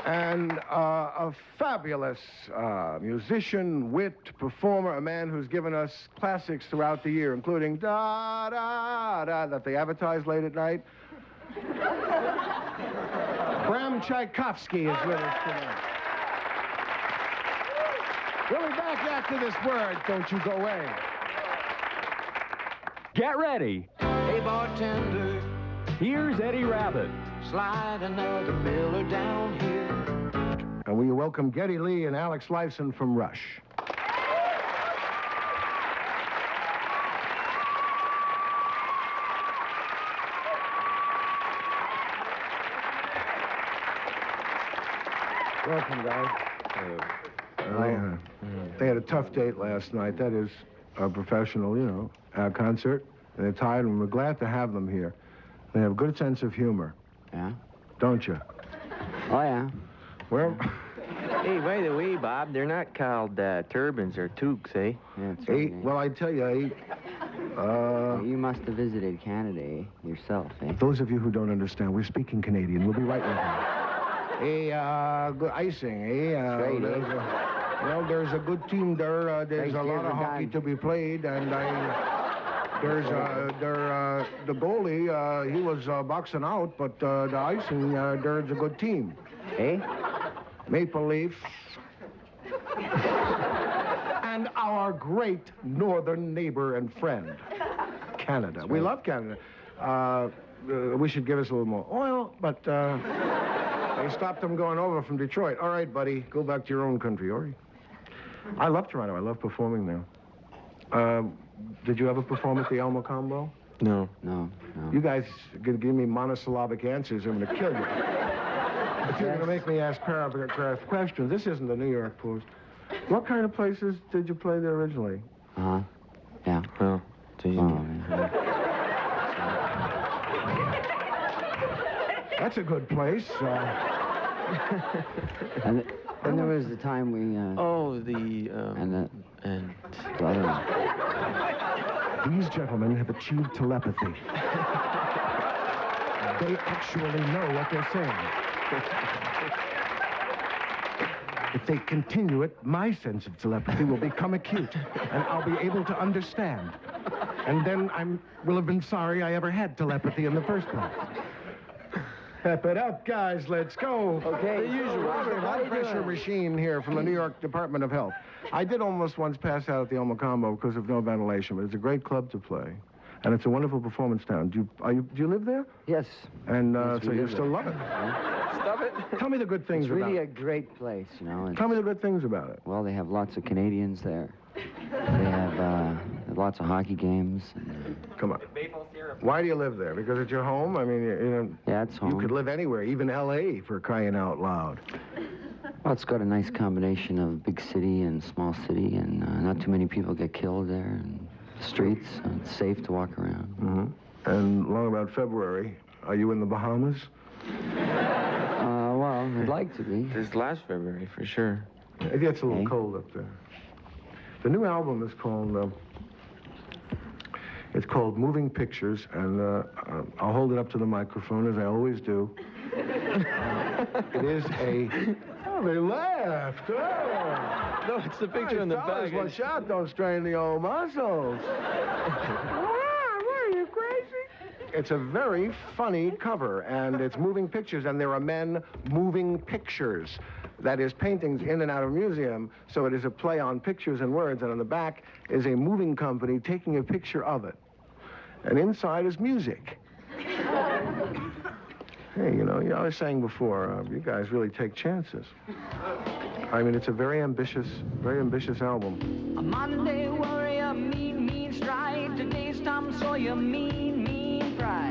Speaker 13: And a fabulous musician, wit, performer, a man who's given us classics throughout the year, including Da Da Da that they advertise late at night. Bram Tchaikovsky is with us tonight. We'll be back after this word. Don't you go away.
Speaker 6: Get ready.
Speaker 7: Hey, bartender,
Speaker 6: Here's Eddie Rabbitt.
Speaker 7: slide another Miller down here.
Speaker 13: And we welcome Geddy Lee and Alex Lifeson from Rush. Welcome, guys. They had a tough date last night. That is a professional, concert. And they're tired, and we're glad to have them here. They have a good sense of humor.
Speaker 15: Yeah?
Speaker 13: Don't you?
Speaker 15: Oh, yeah.
Speaker 13: Well...
Speaker 16: Hey, by the way, Bob, they're not called turbans or toques, eh?
Speaker 15: Yeah, that's right,
Speaker 13: Well, I tell you,
Speaker 15: you must have visited Canada, yourself, eh?
Speaker 13: Those of you who don't understand, we're speaking Canadian. We'll be right with you. Good icing,
Speaker 15: Straight,
Speaker 13: there's a good team there. There's a lot of hockey to be played, and the goalie, he was boxing out, but the icing, there's a good team.
Speaker 15: Eh?
Speaker 13: Maple Leaf. And our great northern neighbor and friend, Canada. We love Canada. We should give us a little more oil, but they stopped them going over from Detroit. All right, buddy, go back to your own country, all right? I love Toronto. I love performing there. Did you ever perform at the Elmo Combo?
Speaker 16: No.
Speaker 15: No.
Speaker 13: You guys give me monosyllabic answers, I'm going to kill you. If you're going to make me ask paragraph questions, this isn't the New York Post. What kind of places did you play there originally?
Speaker 15: Uh-huh. Yeah.
Speaker 16: Well,
Speaker 13: That's a good place.
Speaker 15: And then there was the time we... the other one.
Speaker 13: These gentlemen have achieved telepathy. They actually know what they're saying. If they continue it, my sense of telepathy will become acute, and I'll be able to understand. And then will have been sorry I ever had telepathy in the first place. Pep it up, guys. Let's go.
Speaker 15: Okay.
Speaker 13: The usual blood pressure machine here from the New York Department of Health. I did almost once pass out at the Elmo Combo because of no ventilation, but it's a great club to play. And it's a wonderful performance town. Do you live there?
Speaker 15: Yes.
Speaker 13: And
Speaker 15: Yes,
Speaker 13: so
Speaker 15: we
Speaker 13: you
Speaker 15: live
Speaker 13: still
Speaker 15: there.
Speaker 13: love it?
Speaker 16: Stop it.
Speaker 13: Tell me the good things
Speaker 15: It's
Speaker 13: about
Speaker 15: really
Speaker 13: it.
Speaker 15: a great place,
Speaker 13: Tell me the good things about it.
Speaker 15: Well, they have lots of Canadians there. They have lots of hockey games.
Speaker 13: Come on. Why do you live there? Because it's your home? I mean,
Speaker 15: Yeah, it's home.
Speaker 13: you could live anywhere, even L.A. for crying out loud.
Speaker 15: Well, it's got a nice combination of big city and small city, and not too many people get killed there, and the streets, it's safe to walk around.
Speaker 13: Mm-hmm. And long about February, are you in the Bahamas?
Speaker 15: Well, I'd like to be.
Speaker 16: This last February, for sure.
Speaker 13: It gets a little cold up there. The new album is called Moving Pictures, and I'll hold it up to the microphone, as I always do. It is a... Oh, they laughed. Oh.
Speaker 16: No, it's the picture in the
Speaker 13: fellas,
Speaker 16: back.
Speaker 13: watch out, don't strain the old muscles. What are you, crazy? It's a very funny cover, and it's moving pictures, and there are men moving pictures. That is, paintings in and out of a museum, so it is a play on pictures and words, and on the back is a moving company taking a picture of it. And inside is music. Hey, you know, I was saying before, you guys really take chances. I mean, it's a very ambitious album.
Speaker 1: A Monday warrior, mean, mean stride. Today's Tom Sawyer, mean, mean pride.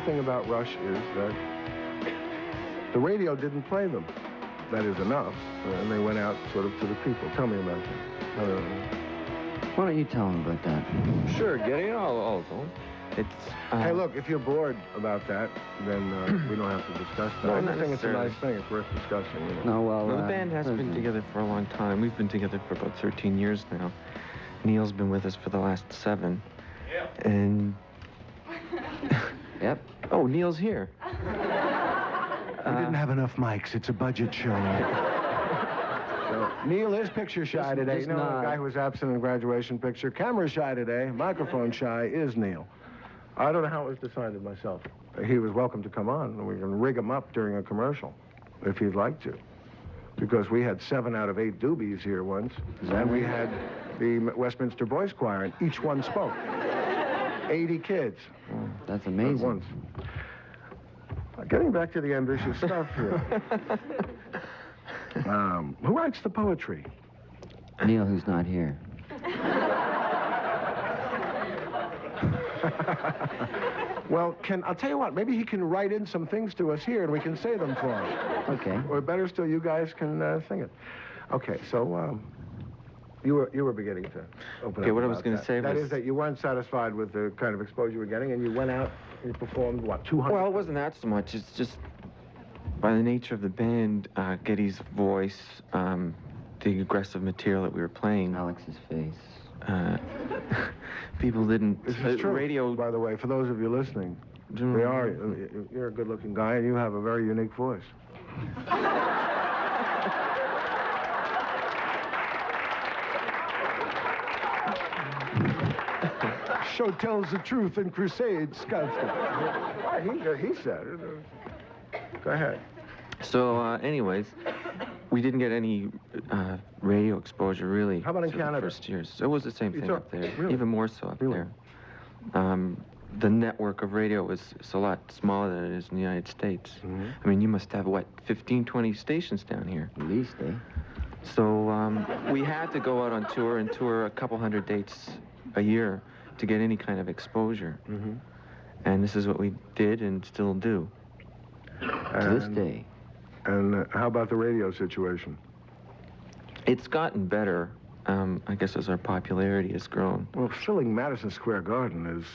Speaker 13: Thing about Rush is that the radio didn't play them. That is enough. And they went out sort of to the people. Tell me about that.
Speaker 15: Why don't you tell them about that?
Speaker 16: Sure, Getty, I'll tell them.
Speaker 13: Hey, look, if you're bored about that, then we don't have to discuss that.
Speaker 16: No,
Speaker 13: I
Speaker 16: not
Speaker 13: think it's a nice
Speaker 16: necessarily.
Speaker 13: thing. It's worth discussing. You know?
Speaker 15: No, well,
Speaker 16: the band has been together for a long time. We've been together for about 13 years now. Neil's been with us for the last 7. Yeah. And...
Speaker 15: Yep.
Speaker 16: Oh, Neil's here.
Speaker 13: We didn't have enough mics. It's a budget show. So Neil is picture shy today.
Speaker 15: Just
Speaker 13: You know,
Speaker 15: nod.
Speaker 13: the guy who was absent in the graduation picture. Camera shy today. Microphone shy is Neil. I don't know how it was decided myself. He was welcome to come on, and we can rig him up during a commercial, if he'd like to. Because we had 7 out of 8 doobies here once, and we had the Westminster Boys Choir, and each one spoke. 80 kids.
Speaker 15: That's amazing.
Speaker 13: At once. Getting back to the ambitious stuff here. Who writes the poetry?
Speaker 15: Neil, who's not here.
Speaker 13: Well, I'll tell you what, maybe he can write in some things to us here and we can say them for him.
Speaker 15: Okay.
Speaker 13: Or better still, you guys can sing it. Okay, so you were beginning to open
Speaker 16: Okay,
Speaker 13: up
Speaker 16: what I was
Speaker 13: about
Speaker 16: going
Speaker 13: that.
Speaker 16: to say
Speaker 13: That
Speaker 16: was...
Speaker 13: is that you weren't satisfied with the kind of exposure you were getting, and you went out and performed, what, 200?
Speaker 16: Well, it wasn't that so much. It's just by the nature of the band, Geddy's voice, the aggressive material that we were playing.
Speaker 15: Alex's face.
Speaker 16: People didn't...
Speaker 13: This is true,
Speaker 16: radio...
Speaker 13: by the way, for those of you listening. You're a good-looking guy, and you have a very unique voice. Show tells the truth in crusades, Scottsdale. He said it. Go ahead.
Speaker 16: So, anyways, we didn't get any radio exposure, really.
Speaker 13: How about in
Speaker 16: through the
Speaker 13: Canada?
Speaker 16: first years. So it was the same thing up there.
Speaker 13: Really?
Speaker 16: Even more so up
Speaker 13: Really?
Speaker 16: there. The network of radio is a lot smaller than it is in the United States.
Speaker 13: Mm-hmm.
Speaker 16: I mean, you must have, what, 15, 20 stations down here?
Speaker 15: At least, eh?
Speaker 16: So we had to go out on tour and tour a couple hundred dates a year to get any kind of exposure.
Speaker 13: Mm-hmm.
Speaker 16: And this is what we did and still do.
Speaker 15: To this day.
Speaker 13: And how about the radio situation?
Speaker 16: It's gotten better, I guess, as our popularity has grown.
Speaker 13: Well, filling Madison Square Garden is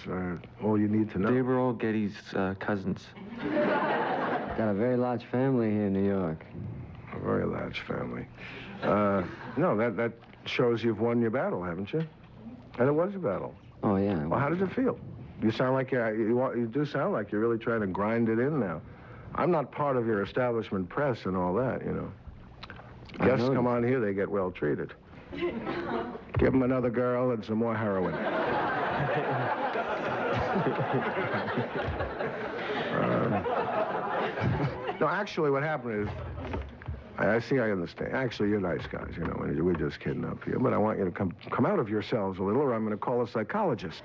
Speaker 13: all you need to know.
Speaker 16: They were all Geddy's cousins.
Speaker 15: Got a very large family here in New York.
Speaker 13: A very large family. No, that shows you've won your battle, haven't you? And it was a battle.
Speaker 15: Oh, yeah.
Speaker 13: Well, how does it feel? You sound like you do sound like you're really trying to grind it in now. I'm not part of your establishment press and all that, you know. Guests come on here, they get well treated. Give them another girl and some more heroin. No, actually, what happened is, I see, I understand. Actually, you're nice guys, you know, and we're just kidding up here. But I want you to come out of yourselves a little, or I'm going to call a psychologist.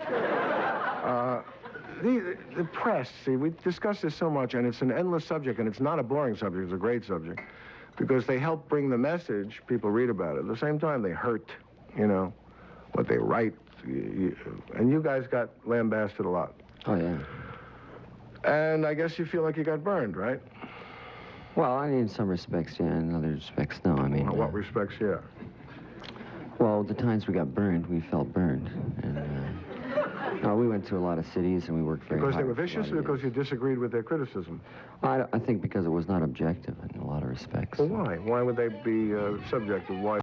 Speaker 13: The press, see, we discuss this so much, and it's an endless subject, and it's not a boring subject, it's a great subject, because they help bring the message, people read about it. At the same time, they hurt, you know, what they write. And you guys got lambasted a lot.
Speaker 15: Oh, yeah.
Speaker 13: And I guess you feel like you got burned, right?
Speaker 15: Well, I mean, in some respects, yeah. In other respects, no. I mean...
Speaker 13: Well, what respects, yeah?
Speaker 15: Well, the times we got burned, we felt burned. And, no, we went to a lot of cities and we worked very hard.
Speaker 13: Because they were vicious or because you disagreed with their criticism?
Speaker 15: I think because it was not objective in a lot of respects.
Speaker 13: Well, why? Why would they be subjective? Why?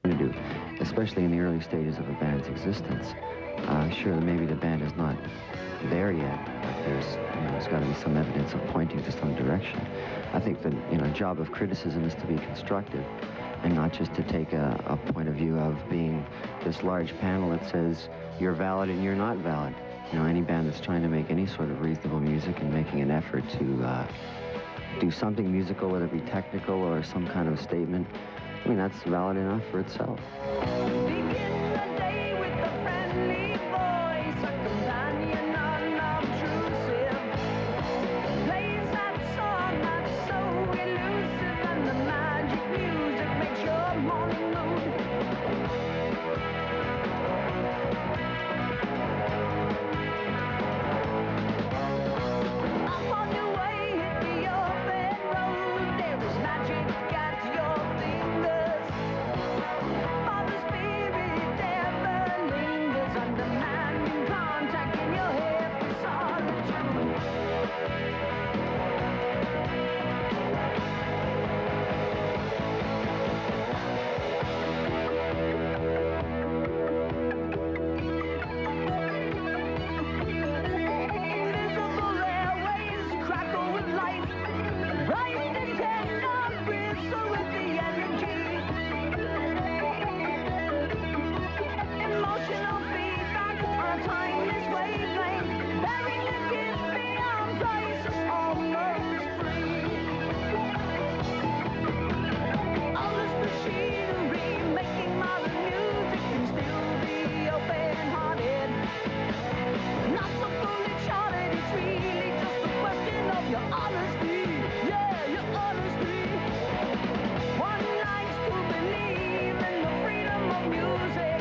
Speaker 15: To do, especially in the early stages of a band's existence. Sure, maybe the band is not there yet, but there's got to be some evidence of pointing to some direction. I think the job of criticism is to be constructive and not just to take a point of view of being this large panel that says you're valid and you're not valid. You know, any band that's trying to make any sort of reasonable music and making an effort to do something musical, whether it be technical or some kind of statement, I mean, that's valid enough for itself.
Speaker 17: whistle with the energy. Emotional feedback on a timeless wavelength. Bearing the gift beyond place, almost free. All this machinery making modern music can still be open-hearted. Not so fully charted, it's really just a question of your honesty. Yeah, your honesty. One likes to believe in the freedom of music,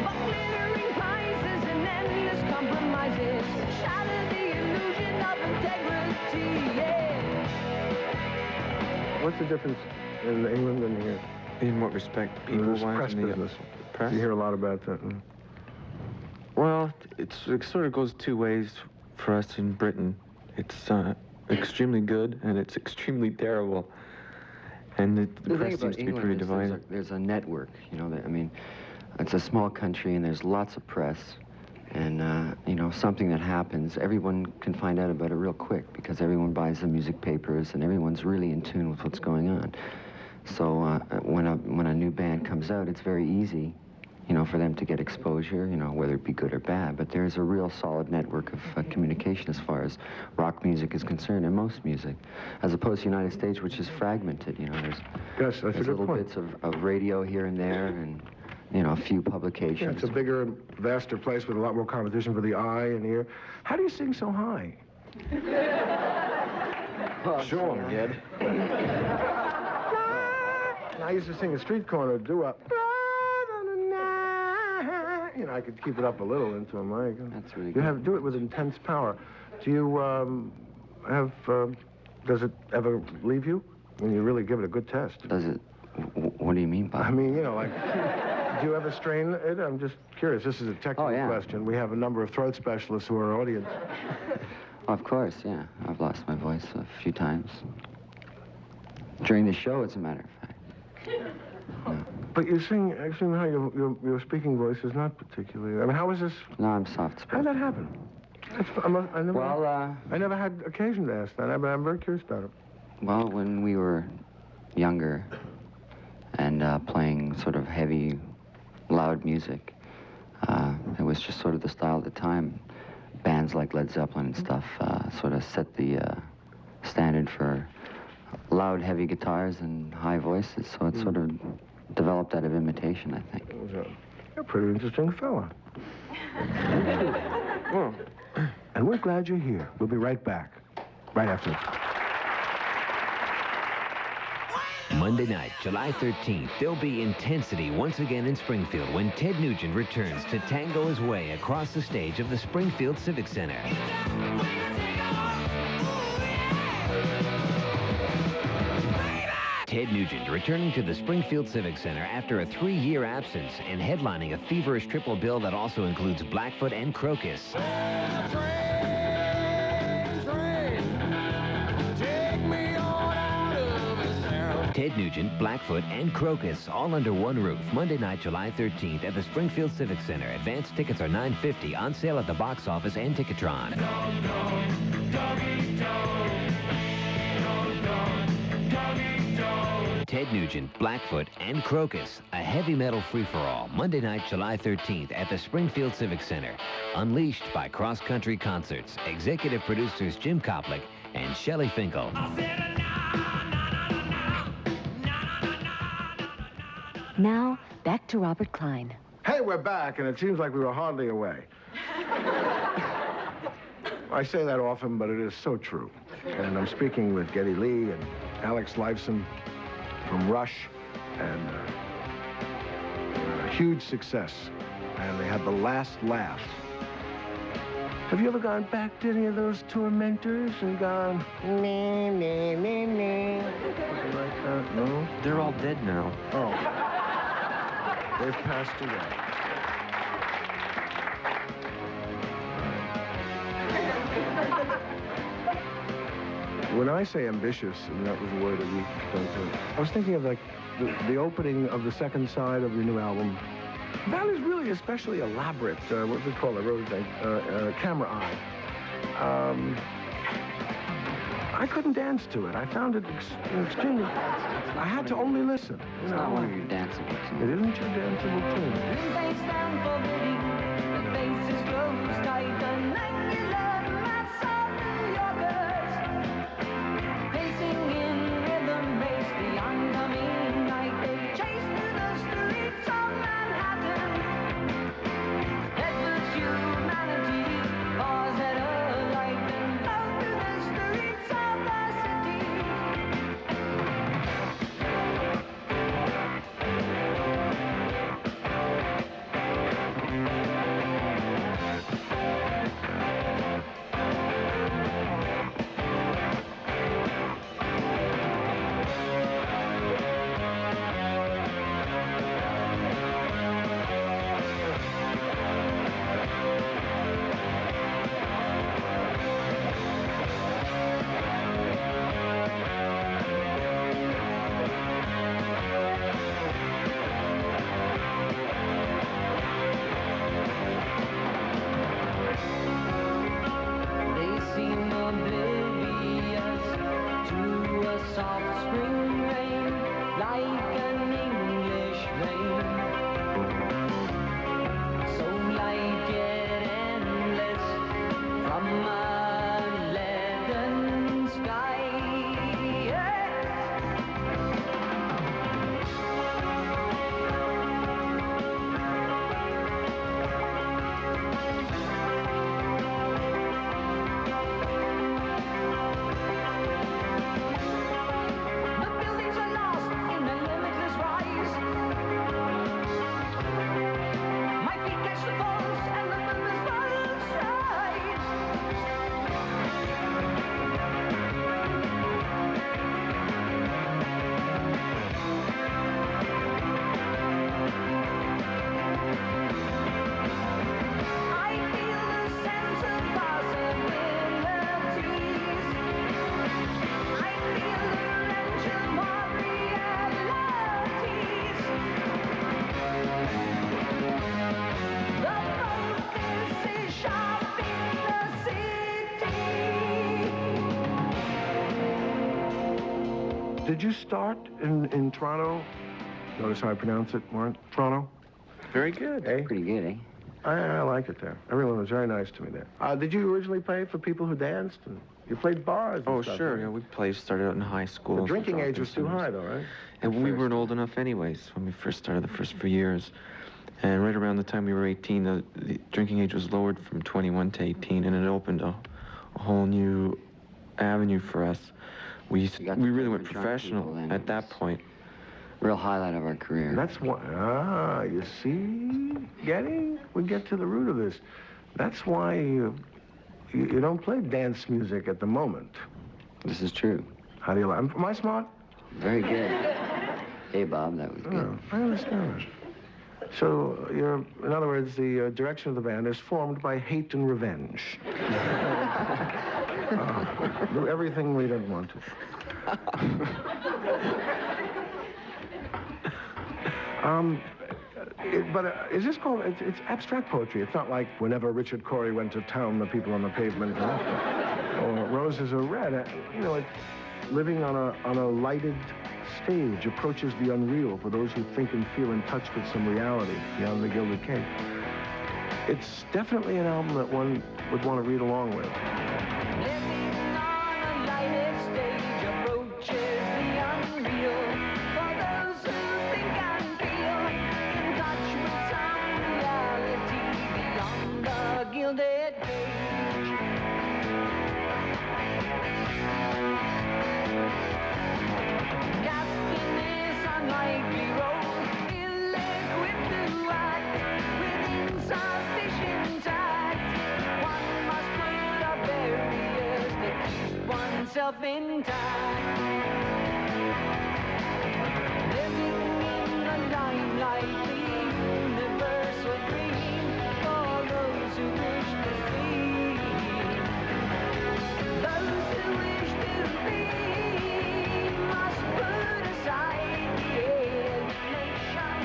Speaker 17: but glittering prices and endless compromises shatter the illusion of integrity. Yeah.
Speaker 13: What's the difference in England and here?
Speaker 16: In what respect?
Speaker 13: In this
Speaker 16: People-wise
Speaker 13: press
Speaker 16: and the
Speaker 13: business.
Speaker 16: press?
Speaker 13: You hear a lot about that.
Speaker 16: Well, it sort of goes two ways for us in Britain. It's extremely good and it's extremely terrible. And the
Speaker 15: The thing
Speaker 16: press
Speaker 15: about
Speaker 16: seems to be
Speaker 15: England
Speaker 16: pretty
Speaker 15: is
Speaker 16: divided.
Speaker 15: there's a network, you know, I mean, it's a small country and there's lots of press. And, you know, something that happens, everyone can find out about it real quick because everyone buys the music papers and everyone's really in tune with what's going on. So when a new band comes out, it's very easy, you know, for them to get exposure, you know, whether it be good or bad. But there's a real solid network of communication as far as rock music is concerned, and most music, as opposed to the United States, which is fragmented. You know, there's little bits of radio here and there, and you know, a few publications.
Speaker 13: Yeah, it's a bigger and vaster place with a lot more competition for the eye and ear. How do you sing so high?
Speaker 16: Show 'em, Ged.
Speaker 13: I used to sing a street corner doo-wop. You know, I could keep it up a little into a mic.
Speaker 15: That's really
Speaker 13: You
Speaker 15: good.
Speaker 13: do it with intense power. Do you does it ever leave you when you really give it a good test?
Speaker 15: Does it? What do you mean by?
Speaker 13: I mean, you know, like, do you ever strain it? I'm just curious. This is a technical question. We have a number of throat specialists who are our audience.
Speaker 15: Of course, yeah. I've lost my voice a few times. During the show, as a matter of fact.
Speaker 13: But you sing, actually, how your speaking voice is not particularly. I mean, how is this?
Speaker 15: No, I'm soft
Speaker 13: How did that happen? I never had occasion to ask that, but I'm very curious about it.
Speaker 15: Well, when we were younger and playing sort of heavy, loud music, it was just sort of the style at the time. Bands like Led Zeppelin and stuff sort of set the standard for loud, heavy guitars and high voices, so it sort of developed out of imitation, I think.
Speaker 13: You're a pretty interesting fella. Well, and we're glad you're here. We'll be right back, right after this.
Speaker 18: Monday night, July 13th, there'll be intensity once again in Springfield when Ted Nugent returns to tango his way across the stage of the Springfield Civic Center. Ted Nugent returning to the Springfield Civic Center after a 3-year absence and headlining a feverish triple bill that also includes Blackfoot and Crocus. Ted Nugent, Blackfoot, and Crocus, all under one roof, Monday night, July 13th at the Springfield Civic Center. Advance tickets are $9.50, on sale at the box office and Ticketron. Ted Nugent, Blackfoot, and Crocus, a heavy metal free-for-all, Monday night, July 13th at the Springfield Civic Center. Unleashed by Cross Country Concerts, executive producers Jim Koplik and Shelley Finkel.
Speaker 14: Now, back to Robert Klein.
Speaker 13: Hey, we're back, and it seems like we were hardly away. I say that often, but it is so true. And I'm speaking with Geddy Lee and Alex Lifeson from Rush, and a huge success. And they had The Last Laugh. Have you ever gone back to any of those tormentors and gone, nee, nee, nee, nee? Something like that? No?
Speaker 16: They're all dead now.
Speaker 13: Oh. They've passed away. When I say ambitious, and that was a word that we don't say, I was thinking of like the opening of the second side of your new album. That is really especially elaborate. What's it called? I wrote it down. Camera Eye. I couldn't dance to it. I found it extremely... I had to only listen.
Speaker 15: It's not one of your danceable tunes.
Speaker 13: It isn't your danceable tune.
Speaker 17: They stand forbidding, the faces closed tight, an angular mass of New Yorkers. Pacing in rhythm race, the oncoming night, they chase through the streets of Manhattan. Headless humanity, paws at a light, and out through the streets of the city. They seem oblivious to a soft spring rain, like an English rain. So light yet endless from a leaden sky. The buildings are lost in a limitless rise. My feet catch the pulse and the numbers rise. I feel the sense of possibilities. I feel the wrench of our realities. The focus is sharp in the city.
Speaker 13: Did you start in Toronto? Notice how I pronounce it, Warren? Toronto?
Speaker 16: Very good.
Speaker 13: Eh?
Speaker 15: Pretty good, eh?
Speaker 13: I like it there. Everyone was very nice to me there. Did you originally play for people who danced? And you played bars and
Speaker 16: Oh,
Speaker 13: stuff,
Speaker 16: sure.
Speaker 13: right?
Speaker 16: Yeah, we started out in high school.
Speaker 13: The drinking age was too high, though, right?
Speaker 16: And we weren't old enough anyways when we first started the first few years. And right around the time we were 18, the drinking age was lowered from 21 to 18, and it opened a whole new avenue for us. We really went professional at that point.
Speaker 15: Real highlight of our career.
Speaker 13: That's what, you see? We get to the root of this. That's why you don't play dance music at the moment.
Speaker 15: This is true.
Speaker 13: How do you like? Am I smart?
Speaker 15: Very good. Hey, Bob, that was good.
Speaker 13: Oh, I understand. So in other words, the direction of the band is formed by hate and revenge. Do everything we don't want to. Is this called, it's abstract poetry. It's not like whenever Richard Cory went to town, the people on the pavement left him. Or Roses Are Red. It's living on a lighted stage approaches the unreal for those who think and feel in touch with some reality beyond the gilded cake. It's definitely an album that one would want to read along with.
Speaker 17: Living on a lighted stage approaches the unreal for those who think and feel in touch with some reality beyond the gilded cage. Cast in this unlikely role, ill-equipped to act with insufficient tact. One must put up barriers to keep oneself intact. Living in the limelight, the universal dream for those who wish to see. Those who wish to be must put aside the alienation.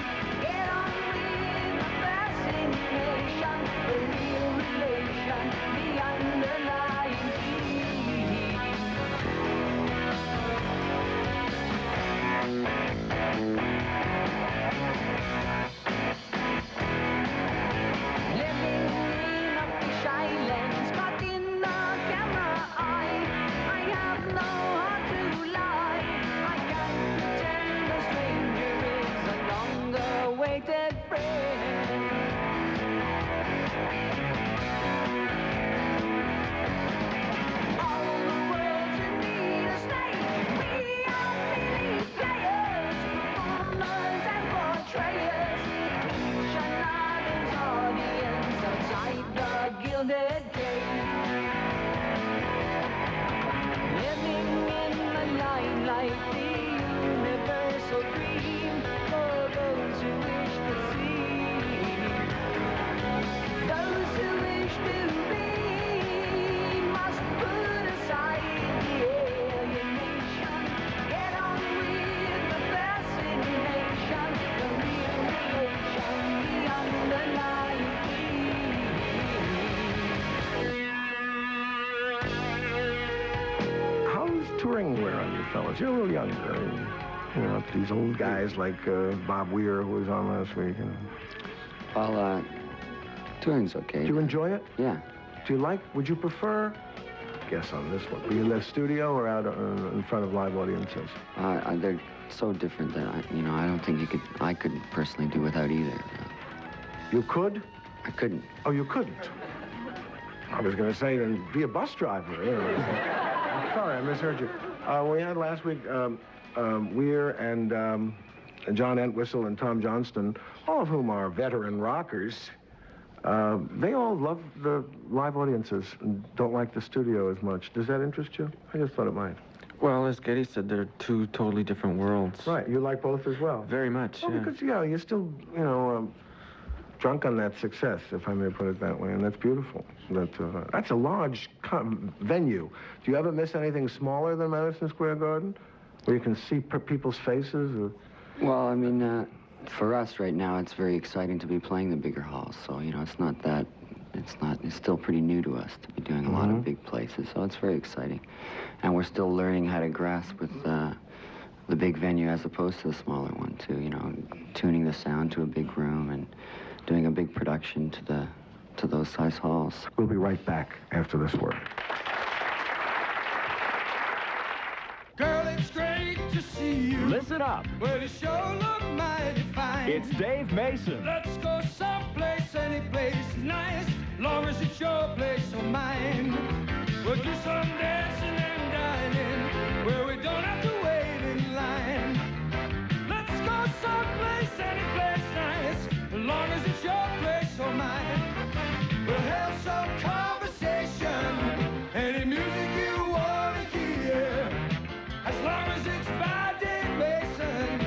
Speaker 17: Get on with the fascination, the real relation, the underlying theme.
Speaker 13: spring wear on you fellas? You're a little younger. You know, these old guys like Bob Weir, who was on last week. You know.
Speaker 15: Well, touring's okay.
Speaker 13: Do you enjoy it?
Speaker 15: Yeah.
Speaker 13: Do you like, would you prefer, guess on this one, be in the studio or out in front of live audiences?
Speaker 15: They're so different that, I don't think I could personally do without either.
Speaker 13: You could?
Speaker 15: I couldn't.
Speaker 13: Oh, you couldn't? I was going to say, then be a bus driver. You know. I'm sorry, I misheard you. We had last week Weir and John Entwistle and Tom Johnston, all of whom are veteran rockers. They all love the live audiences and don't like the studio as much. Does that interest you? I just thought it might.
Speaker 16: Well, as Geddy said, they're two totally different worlds.
Speaker 13: Right, you like both as well?
Speaker 16: Very much,
Speaker 13: well,
Speaker 16: yeah.
Speaker 13: Because, you're still, drunk on that success, if I may put it that way, and that's beautiful. That's a large venue. Do you ever miss anything smaller than Madison Square Garden, where you can see people's faces? Or...
Speaker 15: Well, I mean, for us right now, it's very exciting to be playing the bigger halls. So, it's still pretty new to us to be doing a lot of big places. So it's very exciting. And we're still learning how to grasp with the big venue as opposed to the smaller one, too. Tuning the sound to a big room and doing a big production to those size halls.
Speaker 13: We'll be right back after this word.
Speaker 7: Girl, it's great to see you.
Speaker 6: Listen up.
Speaker 7: Well, the show look mighty fine.
Speaker 6: It's Dave Mason.
Speaker 7: Let's go someplace, any place nice, long as it's your place or mine. We'll do some dancing and dining, where we don't have to wait in line. Let's go someplace, any place nice, as long as it's your place or mine. We'll have some conversation, any music you want to hear, as long as it's by Dave Mason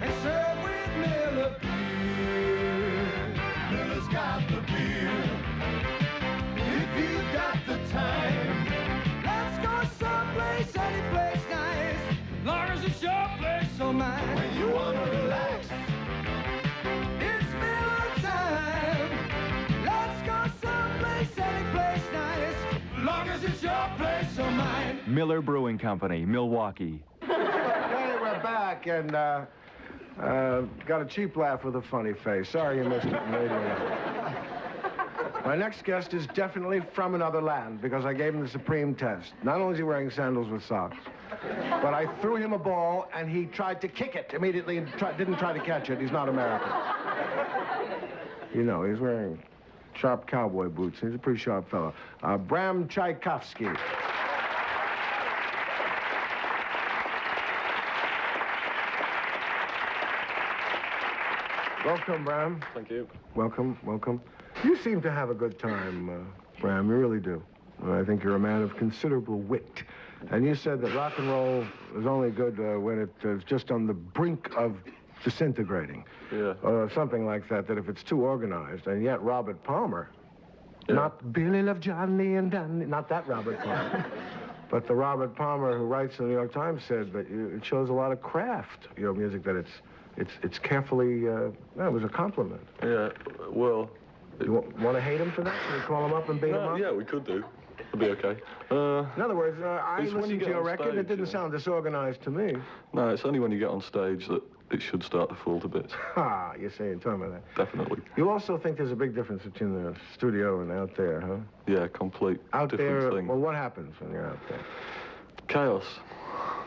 Speaker 7: and served with Miller beer. Miller's got the beer. If you've got the time, let's go someplace, any place nice, as long as it's your place or mine. When you want to relax, it's Miller time. Let's go someplace, any place nice, as long as it's your place or mine.
Speaker 6: Miller Brewing Company, Milwaukee.
Speaker 13: Hey, we're back, and got a cheap laugh with a funny face. Sorry you missed it in radio. My next guest is definitely from another land, because I gave him the supreme test. Not only is he wearing sandals with socks, but I threw him a ball, and he tried to kick it immediately and didn't try to catch it. He's not American. He's wearing sharp cowboy boots. He's a pretty sharp fellow. Bram Tchaikovsky. Welcome, Bram.
Speaker 19: Thank you.
Speaker 13: Welcome, welcome. You seem to have a good time, Bram. You really do. I think you're a man of considerable wit. And you said that rock and roll is only good when it is just on the brink of disintegrating.
Speaker 19: Yeah.
Speaker 13: Or something like that, that if it's too organized. And yet Robert Palmer, not Billy Love Johnny and Danny, not that Robert Palmer, but the Robert Palmer who writes in the New York Times said that it shows a lot of craft, your music, that it's carefully, it was a compliment.
Speaker 19: Yeah, well...
Speaker 13: You want to hate him for that? Should we call him up and beat him up?
Speaker 19: Yeah, we could do. It'll be okay.
Speaker 13: In other words, I listened to your record, it didn't sound disorganized to me.
Speaker 19: No, it's only when you get on stage that it should start to fall to bits.
Speaker 13: You're saying, tell me that.
Speaker 19: Definitely.
Speaker 13: You also think there's a big difference between the studio and out there, huh?
Speaker 19: Yeah, complete different thing.
Speaker 13: Well, what happens when you're out there?
Speaker 19: Chaos.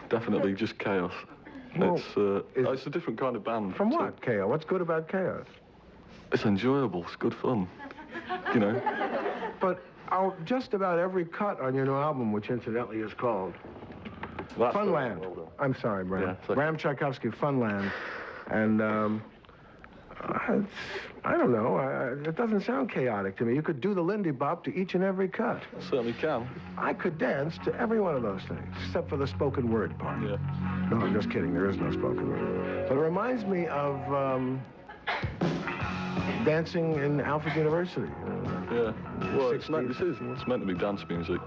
Speaker 19: Definitely just chaos.
Speaker 13: Well,
Speaker 19: it's a different kind of band.
Speaker 13: From what, chaos? What's good about chaos?
Speaker 19: It's enjoyable. It's good fun.
Speaker 13: But just about every cut on your new album, which incidentally is called Funland. Well, I'm sorry, Bram.
Speaker 19: Yeah,
Speaker 13: Bram Tchaikovsky, Funland. And I don't know. It doesn't sound chaotic to me. You could do the Lindy Bop to each and every cut.
Speaker 19: Certainly can.
Speaker 13: I could dance to every one of those things, except for the spoken word part.
Speaker 19: Yeah.
Speaker 13: No, I'm just kidding. There is no spoken word. But it reminds me of dancing in Alfred University.
Speaker 19: Yeah. Well, it's meant to be dance music.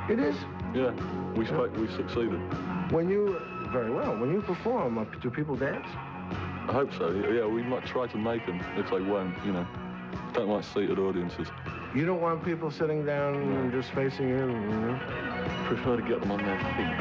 Speaker 13: It is?
Speaker 19: Yeah. We succeeded.
Speaker 13: Very well. When you perform, do people dance?
Speaker 19: I hope so. Yeah, we might try to make them if they won't, Don't like seated audiences.
Speaker 13: You don't want people sitting down and just facing in?
Speaker 19: Prefer to get them on their feet.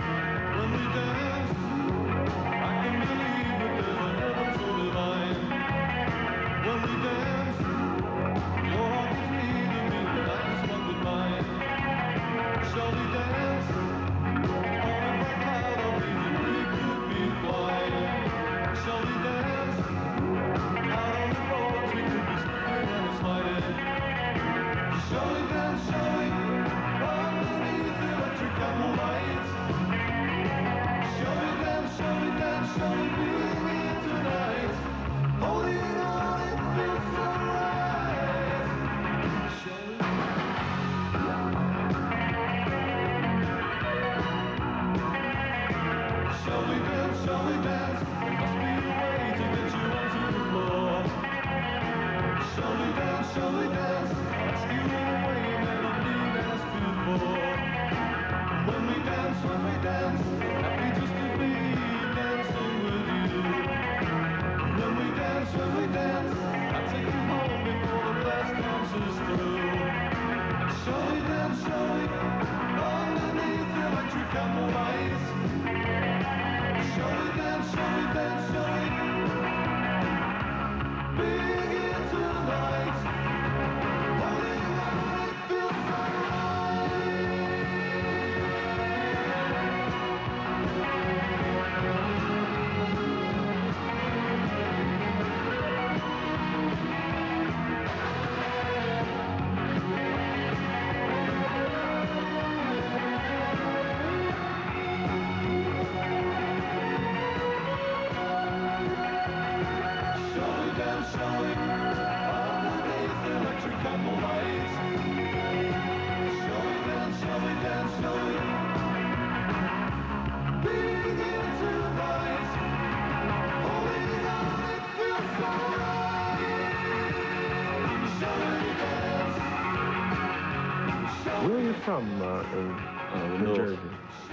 Speaker 13: Where are you from in New Jersey?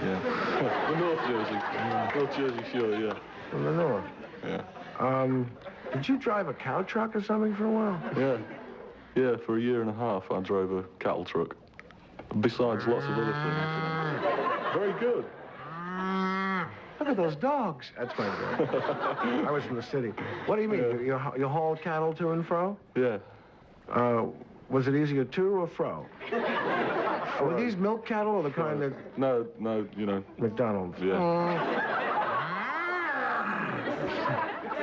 Speaker 19: Yeah. The North Jersey. North Jersey Shore, yeah.
Speaker 13: From the north?
Speaker 19: Yeah.
Speaker 13: Did you drive a cow truck or something for a while?
Speaker 19: Yeah. Yeah, for a year and a half I drove a cattle truck. Besides lots of other things. Very good.
Speaker 13: Look at those dogs. That's my dog. I was from the city. What do you mean?
Speaker 19: Yeah.
Speaker 13: You hauled cattle to and fro?
Speaker 19: Yeah.
Speaker 13: Was it easier to or fro? Were these milk cattle or the kind that...
Speaker 19: No, you know.
Speaker 13: McDonald's?
Speaker 19: Yeah.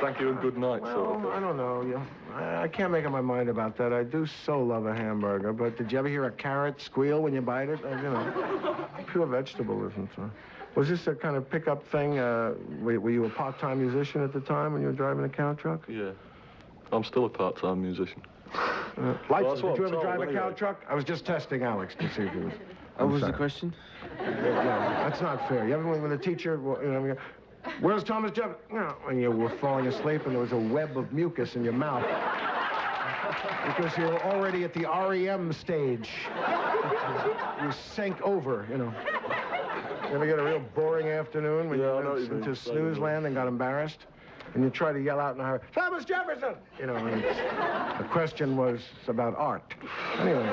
Speaker 19: Thank you and good night,
Speaker 13: Well,
Speaker 19: sort of.
Speaker 13: I don't know. I can't make up my mind about that. I do so love a hamburger, but did you ever hear a carrot squeal when you bite it? You know, pure vegetable, isn't it? Was this a kind of pickup thing? Were you a part-time musician at the time when you were driving a cow truck?
Speaker 19: Yeah. I'm still a part-time musician.
Speaker 13: Lights, did you ever drive a cow truck? I was just testing Alex to see if he was...
Speaker 16: What was the question?
Speaker 13: Yeah, that's not fair. You ever when the teacher, you know, where's Thomas Jefferson? You know, when you were falling asleep and there was a web of mucus in your mouth. Because you were already at the REM stage. You sank over, you know. You ever get a real boring afternoon when you went into snooze land and got embarrassed? And you try to yell out in a hurry, Thomas Jefferson! You know, and the question was about art. Anyway.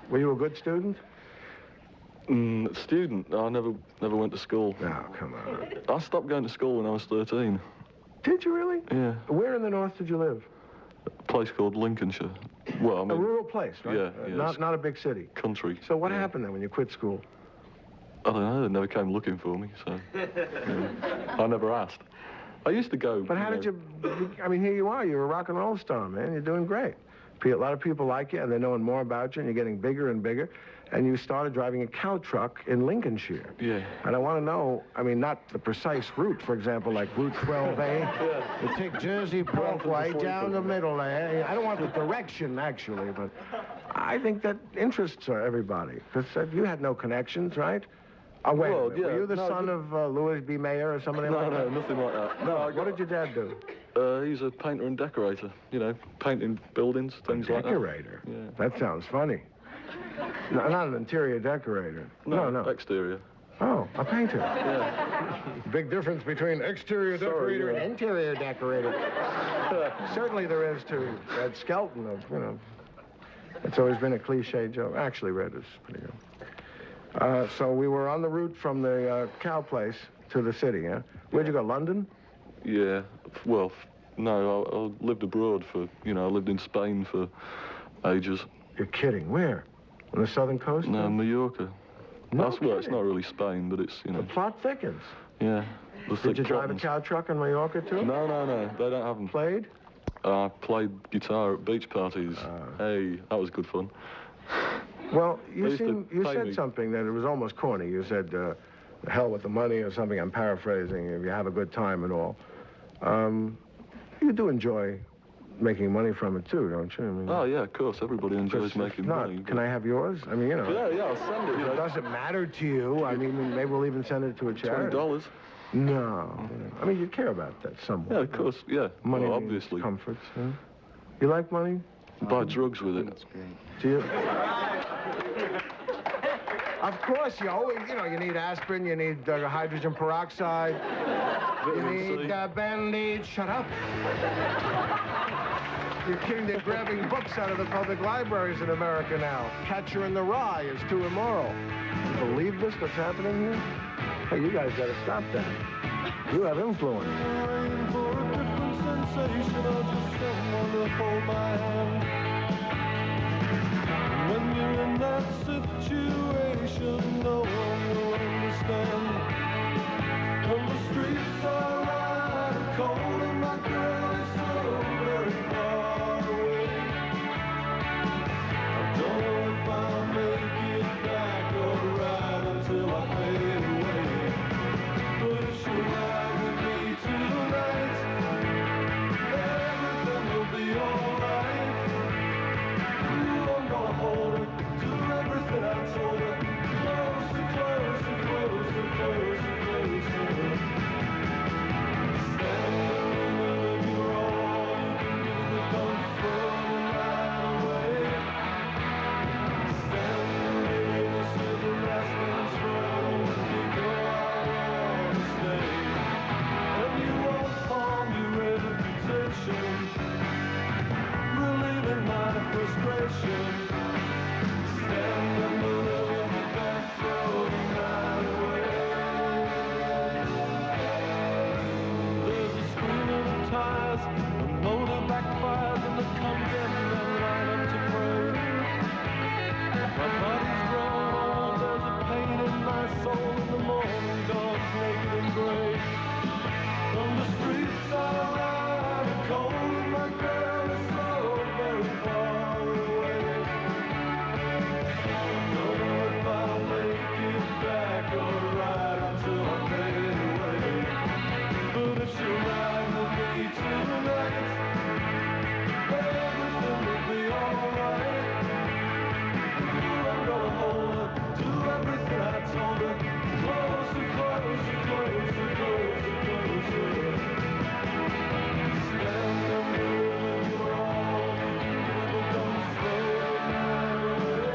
Speaker 13: Were you a good student?
Speaker 19: Student? No, I never went to school.
Speaker 13: Oh, come on.
Speaker 19: I stopped going to school when I was 13.
Speaker 13: Did you really?
Speaker 19: Yeah.
Speaker 13: Where in the north did you live?
Speaker 19: A place called Lincolnshire. Well, I mean...
Speaker 13: A rural place, right?
Speaker 19: Yeah.
Speaker 13: Not a big city.
Speaker 19: Country.
Speaker 13: So what happened then when you quit school?
Speaker 19: I don't know. They never came looking for me, so... I never asked. I used to go...
Speaker 13: But how did you... I mean, here you are. You're a rock and roll star, man. You're doing great. A lot of people like you, and they're knowing more about you, and you're getting bigger and bigger. And you started driving a cow truck in Lincolnshire.
Speaker 19: Yeah.
Speaker 13: And I want to know, I mean, not the precise route, for example, like Route 12A. You take Jersey Parkway down the middle there. I don't want the direction, actually, but I think that interests everybody. Because you had no connections, right? Oh, wait a minute. Were you the son of Louis B. Mayer or somebody like that?
Speaker 19: No, nothing like that. No,
Speaker 13: what did your dad do?
Speaker 19: He's a painter and decorator. You know, painting buildings, things like that.
Speaker 13: Decorator?
Speaker 19: Yeah.
Speaker 13: That sounds funny. No, not an interior decorator. No.
Speaker 19: Exterior.
Speaker 13: Oh, a painter.
Speaker 19: Yeah.
Speaker 13: Big difference between exterior decorator and interior decorator. Certainly there is to Red Skelton, you know. It's always been a cliche joke. Actually, Red is pretty good. So we were on the route from the cow place to the city, huh? Where'd you go, London?
Speaker 19: Yeah, well, no, I lived abroad for, I lived in Spain for ages.
Speaker 13: You're kidding. Where? On the southern coast?
Speaker 19: No, Mallorca.
Speaker 13: No
Speaker 19: Well, it's not really Spain, but it's,
Speaker 13: The plot thickens.
Speaker 19: Yeah.
Speaker 13: Did you drive a cow truck in Mallorca, too?
Speaker 19: No, they don't have them.
Speaker 13: Played?
Speaker 19: I played guitar at beach parties. Hey, that was good fun.
Speaker 13: Well,
Speaker 19: They
Speaker 13: you
Speaker 19: used to pay me.
Speaker 13: said something that it was almost corny. You said, the hell with the money or something. I'm paraphrasing. If you have a good time and all. You do enjoy making money from it, too, don't you? I mean,
Speaker 19: Oh, yeah, of course. Everybody enjoys making money.
Speaker 13: Can I have yours? I mean,
Speaker 19: Yeah, I'll send it.
Speaker 13: It doesn't matter to you. I mean, maybe we'll even send it to a charity.
Speaker 19: $20.
Speaker 13: No. I mean, you care about that somewhat.
Speaker 19: Yeah, of course, yeah.
Speaker 13: Money
Speaker 19: well,
Speaker 13: means
Speaker 19: obviously.
Speaker 13: comforts. Huh? You like money?
Speaker 19: Buy drugs with it.
Speaker 13: That's great. Do you? Of course, you need aspirin, you need hydrogen peroxide, you need Band-Aid. Shut up. You're kidding, they're grabbing books out of the public libraries in America now. Catcher in the Rye is too immoral. You believe this, what's happening here? Hey, you guys gotta stop that. You have influence.
Speaker 7: For a different sensation or just someone to hold my hand. When you're in that situation, no one will understand. When the streets are wide and cold and my girl is so very far away, I don't know if I'll make it back or ride until I fade away. But if you ride with me tonight, everything will be alright. Ooh, I'm gonna hold her, do everything I told her. Closer, closer, closer, closer, closer. Standing in you're all you can do, but don't throw me right away. Standing in the city, last man's road, because I wanna stay. And you won't harm your reputation, relieving my frustration. Stand in the middle of the back, throw the night away. There's a screaming of tires, the motor backfires, and the condemned men line up to pray. My body's grown old, there's a pain in my soul, and the morning dawn's naked and gray. From the streets are wide and cold, and my girl is so very far away. Don't know if I'll make it back or ride until I fade away. But if you ride with me tonight, everything will be alright. Ooh, I'm gonna hold her, do everything I told her. Closer, closer, closer, closer, closer. Stand in the middle of your all you can do, but don't throw the night away.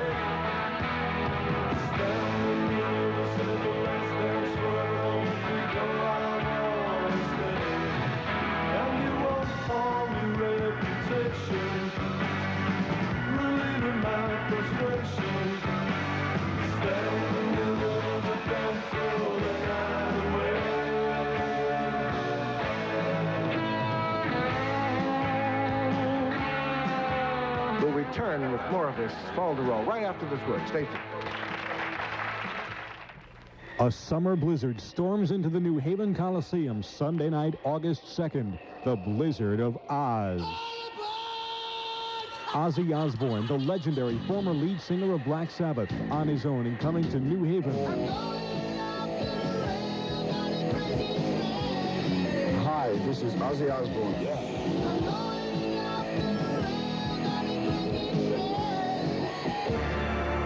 Speaker 7: Stand in the middle, say the last dance forever, because I wanna stay. And you won't harm your reputation, relieving my frustration. Stand in the middle, but don't throw the night away.
Speaker 13: We'll return with more of this Falderall right after this word. Stay tuned.
Speaker 20: A summer blizzard storms into the New Haven Coliseum Sunday night, August 2nd. The Blizzard of Oz. Ozzy Osbourne, the legendary former lead singer of Black Sabbath, on his own and coming to New Haven.
Speaker 21: Hi, this is Ozzy Osbourne.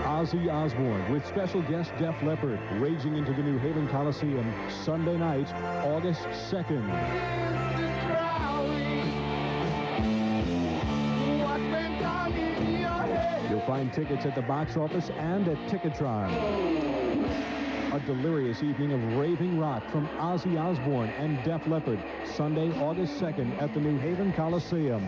Speaker 20: Ozzy Osbourne with special guest Def Leppard, raging into the New Haven Coliseum Sunday night, August 2nd. You'll find tickets at the box office and at Ticketron. A delirious evening of raving rock from Ozzy Osbourne and Def Leppard, Sunday, August 2nd at the New Haven Coliseum.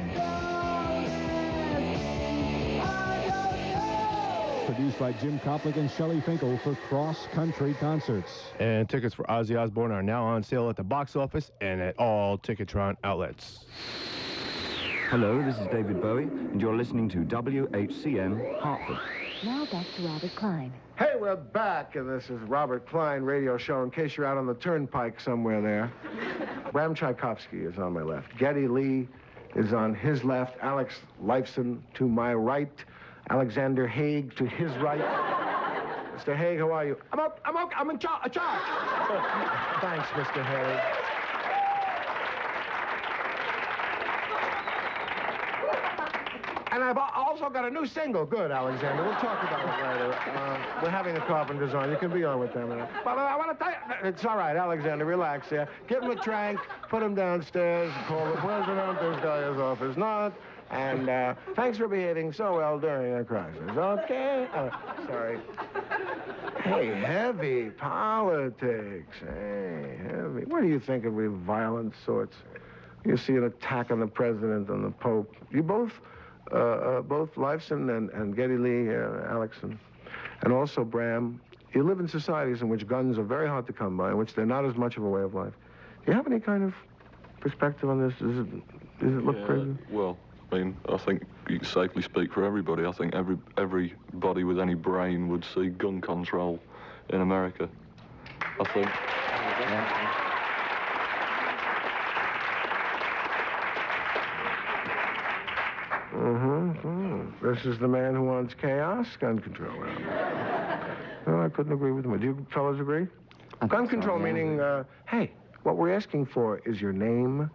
Speaker 20: Produced by Jim Koplik and Shelley Finkel for Cross Country Concerts.
Speaker 12: And tickets for Ozzy Osbourne are now on sale at the box office and at all Ticketron outlets.
Speaker 5: Hello, this is David Bowie, and you're listening to WHCN Hartford.
Speaker 14: Now back to Robert Klein.
Speaker 13: Hey, we're back, and this is Robert Klein radio show, in case you're out on the turnpike somewhere there. Bram Tchaikovsky is on my left. Geddy Lee is on his left. Alex Lifeson to my right. Alexander Haig to his right. Mr. Haig, how are you? I'm in charge. Thanks, Mr. Haig. And I've also got a new single. Good, Alexander. We'll talk about it later. We're having the Carpenters on. You can be on with them. But I want to tell you... It's all right, Alexander. Relax there. Give him a trank. Put him downstairs. Call the president. This guy is off his nut. And thanks for behaving so well during the crisis. Okay? Sorry. Hey, heavy politics. Hey, heavy. What do you think of the violent sorts? You see an attack on the president and the Pope. You both Lifeson and Geddy Lee, Alex, and also Bram, you live in societies in which guns are very hard to come by, in which they're not as much of a way of life. Do you have any kind of perspective on this? Does it look crazy?
Speaker 19: Well, I mean, I think you can safely speak for everybody. I think everybody with any brain would see gun control in America. I think.
Speaker 13: This is the man who wants chaos, gun control. Well, I couldn't agree with him. Do you fellas agree? Gun control meaning, hey, what we're asking for is your name,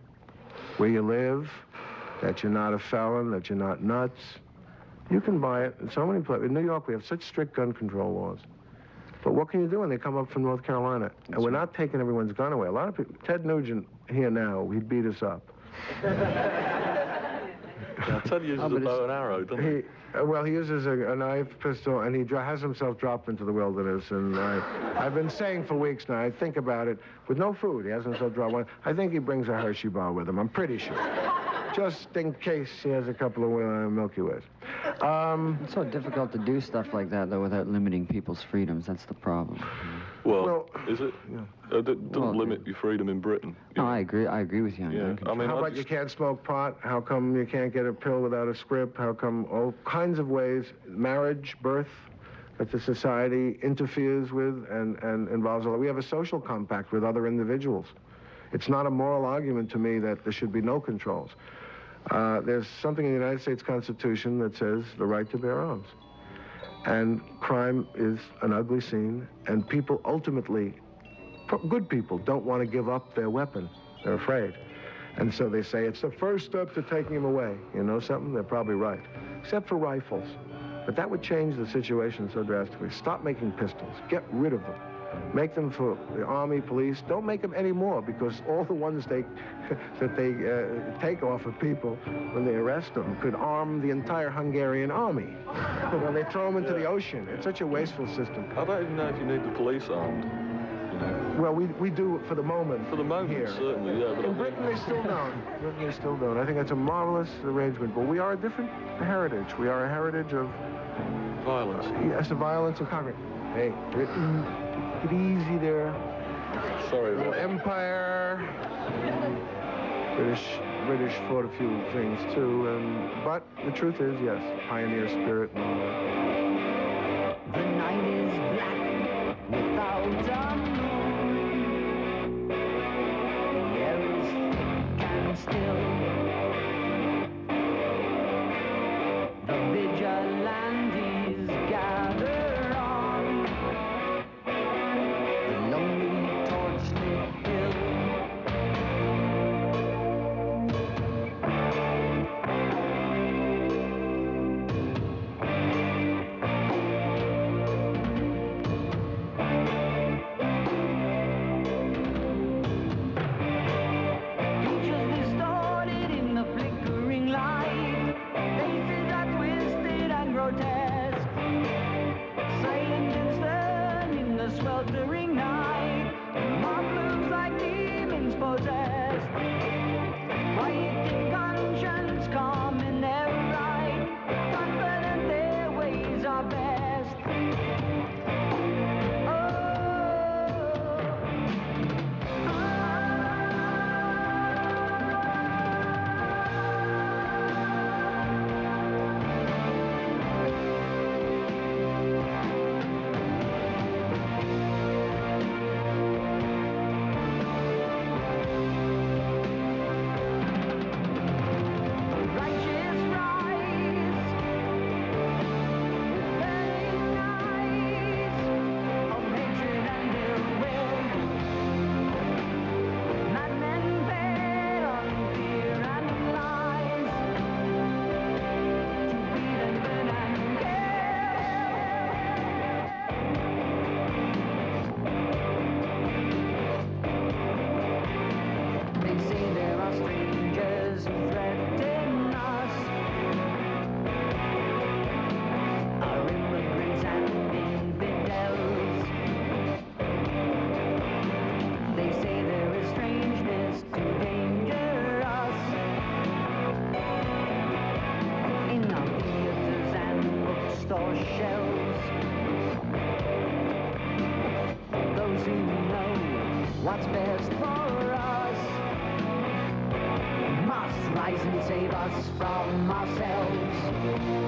Speaker 13: where you live, that you're not a felon, that you're not nuts. You can buy it in so many places. In New York, we have such strict gun control laws. But what can you do when they come up from North Carolina? And we're not taking everyone's gun away. A lot of people, Ted Nugent here now, he'd beat us up.
Speaker 19: Ted uses a bow and arrow, doesn't he?
Speaker 13: Well, he uses a knife, pistol, and he has himself dropped into the wilderness. And I've been saying for weeks now, I think about it, with no food, he has himself dropped one. I think he brings a Hershey bar with him, I'm pretty sure. Just in case he has a couple of Milky Ways.
Speaker 15: It's so difficult to do stuff like that, though, without limiting people's freedoms. That's the problem.
Speaker 19: Well, is it? Yeah. Don't limit your freedom in Britain.
Speaker 15: No, I agree. I agree with you on that.
Speaker 19: I mean,
Speaker 13: how about you can't smoke pot? How come you can't get a pill without a script? How come all kinds of ways, marriage, birth, that the society interferes with and involves all that. We have a social compact with other individuals. It's not a moral argument to me that there should be no controls. There's something in the United States Constitution that says the right to bear arms. And crime is an ugly scene, and people ultimately, good people, don't want to give up their weapon. They're afraid. And so they say it's the first step to taking them away. You know something? They're probably right. Except for rifles. But that would change the situation so drastically. Stop making pistols. Get rid of them. Make them for the Army, police. Don't make them anymore, because all the ones that they take off of people when they arrest them could arm the entire Hungarian army. When they throw them into the ocean. It's such a wasteful system.
Speaker 19: I don't even know if you need the police armed. You know.
Speaker 13: Well, we do it for the moment.
Speaker 19: For the moment,
Speaker 13: here.
Speaker 19: Certainly, yeah. But
Speaker 13: in Britain, they still don't. Britain, they still don't. I think that's a marvelous arrangement. But we are a different heritage. We are a heritage of
Speaker 19: violence.
Speaker 13: Yes, the violence of Congress. Hey, Britain. Take it easy there.
Speaker 19: Sorry.
Speaker 13: Little empire. British fought a few things too, but the truth is, yes, pioneer spirit and all that.
Speaker 17: The night is black without a moon. The air is thick and still. The vigilantes gather on the lonely torch-lit hill. what's best for us. Must rise and save us from ourselves.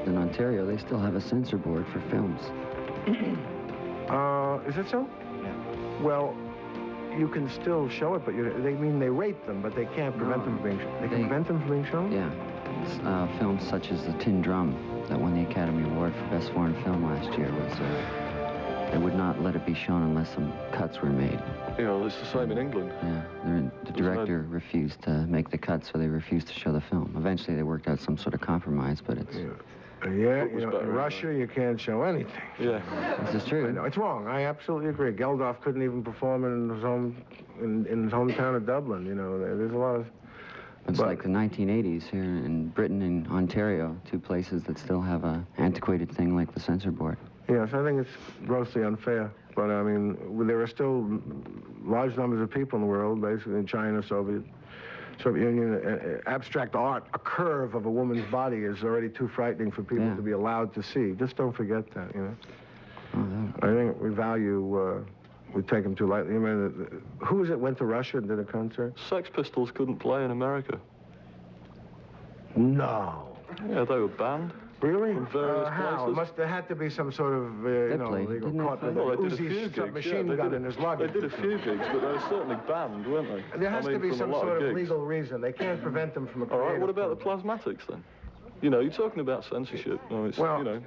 Speaker 15: In Ontario, they still have a censor board for films.
Speaker 13: Is it so? Yeah. Well, you can still show it, but they rate them, but they can't prevent them from being shown. They can prevent them from being shown?
Speaker 15: Yeah. It's, films such as The Tin Drum, that won the Academy Award for Best Foreign Film last year, was, they would not let it be shown unless some cuts were made.
Speaker 19: You know, it's the same in England.
Speaker 15: Yeah, the director refused to make the cut, so they refused to show the film. Eventually, they worked out some sort of compromise, but it's...
Speaker 13: Yeah, you know, in Russia, you can't show anything.
Speaker 19: Yeah.
Speaker 15: This is true.
Speaker 13: I know, it's wrong. I absolutely agree. Geldof couldn't even perform in his hometown of Dublin. You know, there's a lot of...
Speaker 15: It's like the 1980s here in Britain and Ontario, two places that still have a antiquated thing like the censor board.
Speaker 13: Yes, I think it's grossly unfair. But, I mean, there are still large numbers of people in the world, basically in China, Soviet Union, abstract art, a curve of a woman's body is already too frightening for people to be allowed to see. Just don't forget that, you know. I think we value, we take them too lightly. I mean, who was it went to Russia and did a concert?
Speaker 19: Sex Pistols couldn't play in America.
Speaker 13: No.
Speaker 19: Yeah, they were banned.
Speaker 13: Really?
Speaker 19: From various
Speaker 13: how?
Speaker 19: places.
Speaker 13: There had to be some sort of, you know, legal caught with
Speaker 19: Well,
Speaker 13: an
Speaker 19: they did a few
Speaker 13: Uzi
Speaker 19: gigs.
Speaker 13: machine gun in his luggage.
Speaker 19: They did a few gigs, but they were certainly banned, weren't they?
Speaker 13: There has to be
Speaker 19: from
Speaker 13: some
Speaker 19: a lot
Speaker 13: sort of
Speaker 19: gigs.
Speaker 13: legal reason. They can't prevent them from a
Speaker 19: All right, what
Speaker 13: creative
Speaker 19: about the plasmatics then? You know, you're talking about censorship. No, it's,
Speaker 13: Well,
Speaker 19: you know...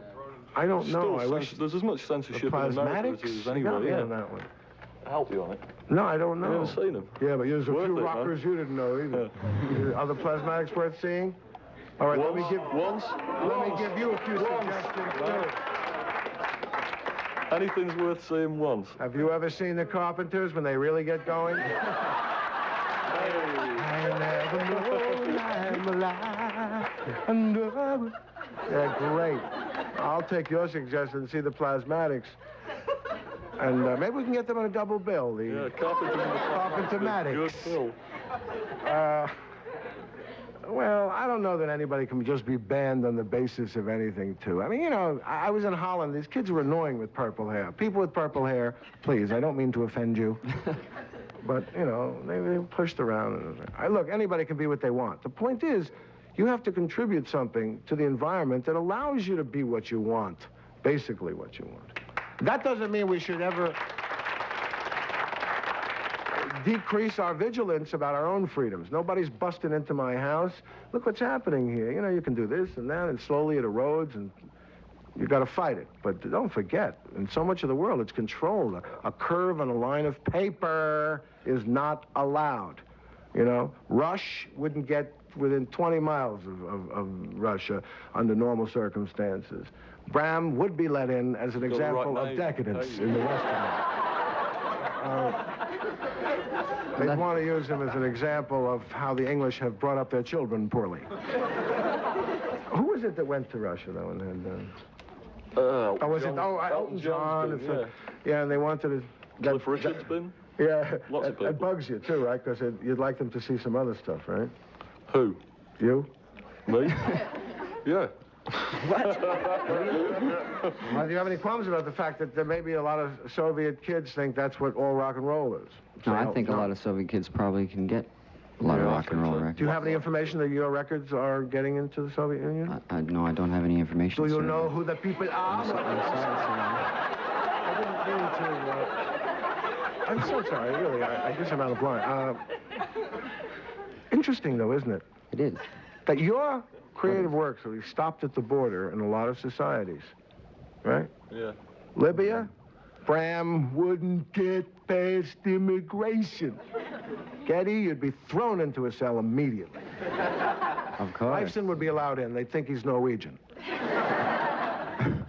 Speaker 13: I don't know.
Speaker 19: still
Speaker 13: I wish
Speaker 19: there's as much censorship
Speaker 13: the
Speaker 19: in America as
Speaker 13: plasmatics?
Speaker 19: there is
Speaker 13: You got
Speaker 19: anywhere.
Speaker 13: me
Speaker 19: Yeah.
Speaker 13: on that one.
Speaker 19: I'll help you on it.
Speaker 13: No, I don't know.
Speaker 19: You never seen them?
Speaker 13: Yeah, but there's a
Speaker 19: Worth
Speaker 13: few
Speaker 19: it,
Speaker 13: rockers you didn't know either. Are the plasmatics worth seeing? All right, let me give you a few suggestions too.
Speaker 19: Anything's worth seeing once.
Speaker 13: Have you ever seen the Carpenters when they really get going? I never know I'm alive. They're great. I'll take your suggestion and see the plasmatics. And maybe we can get them on a double bill. The
Speaker 19: Carpenters and the
Speaker 13: Carpentomatics.
Speaker 19: Good bill.
Speaker 13: Well, I don't know that anybody can just be banned on the basis of anything, too. I mean, you know, I was in Holland. These kids were annoying with purple hair. People with purple hair, please, I don't mean to offend you. But, you know, they pushed around. Look, anybody can be what they want. The point is, you have to contribute something to the environment that allows you to be what you want, basically what you want. That doesn't mean we should ever decrease our vigilance about our own freedoms. Nobody's busting into my house. Look what's happening here. You know, you can do this and that, and slowly it erodes, and you got to fight it. But don't forget, in so much of the world, it's controlled. A curve on a line of paper is not allowed. You know, Rush wouldn't get within 20 miles of Russia under normal circumstances. Bram would be let in as an example of decadence in the Western world. They'd want to use him as an example of how the English have brought up their children poorly. Who was it that went to Russia, though, and had... Elton John. Yeah, and they wanted to...
Speaker 19: Cliff Richard's been?
Speaker 13: Yeah,
Speaker 19: Lots of people.
Speaker 13: It bugs you, too, right? Because you'd like them to see some other stuff, right?
Speaker 19: Who?
Speaker 13: You?
Speaker 19: Me? Yeah.
Speaker 13: What? Do you have any qualms about the fact that there may be a lot of Soviet kids think that's what all rock and roll is?
Speaker 15: No, I think a lot of Soviet kids probably can get a lot of rock and roll records.
Speaker 13: Do you have any information that your records are getting into the Soviet Union?
Speaker 15: No, I don't have any information.
Speaker 13: Do you
Speaker 15: sir.
Speaker 13: know who the people are?
Speaker 15: I'm sorry,
Speaker 13: I'm so sorry, really. I guess I'm out of line. Interesting, though, isn't it?
Speaker 15: It is.
Speaker 13: That your creative works really stopped at the border in a lot of societies, right?
Speaker 19: Yeah.
Speaker 13: Libya, Bram wouldn't get past immigration. Getty, you'd be thrown into a cell immediately.
Speaker 15: Of course.
Speaker 13: Leifson would be allowed in. They'd think he's Norwegian.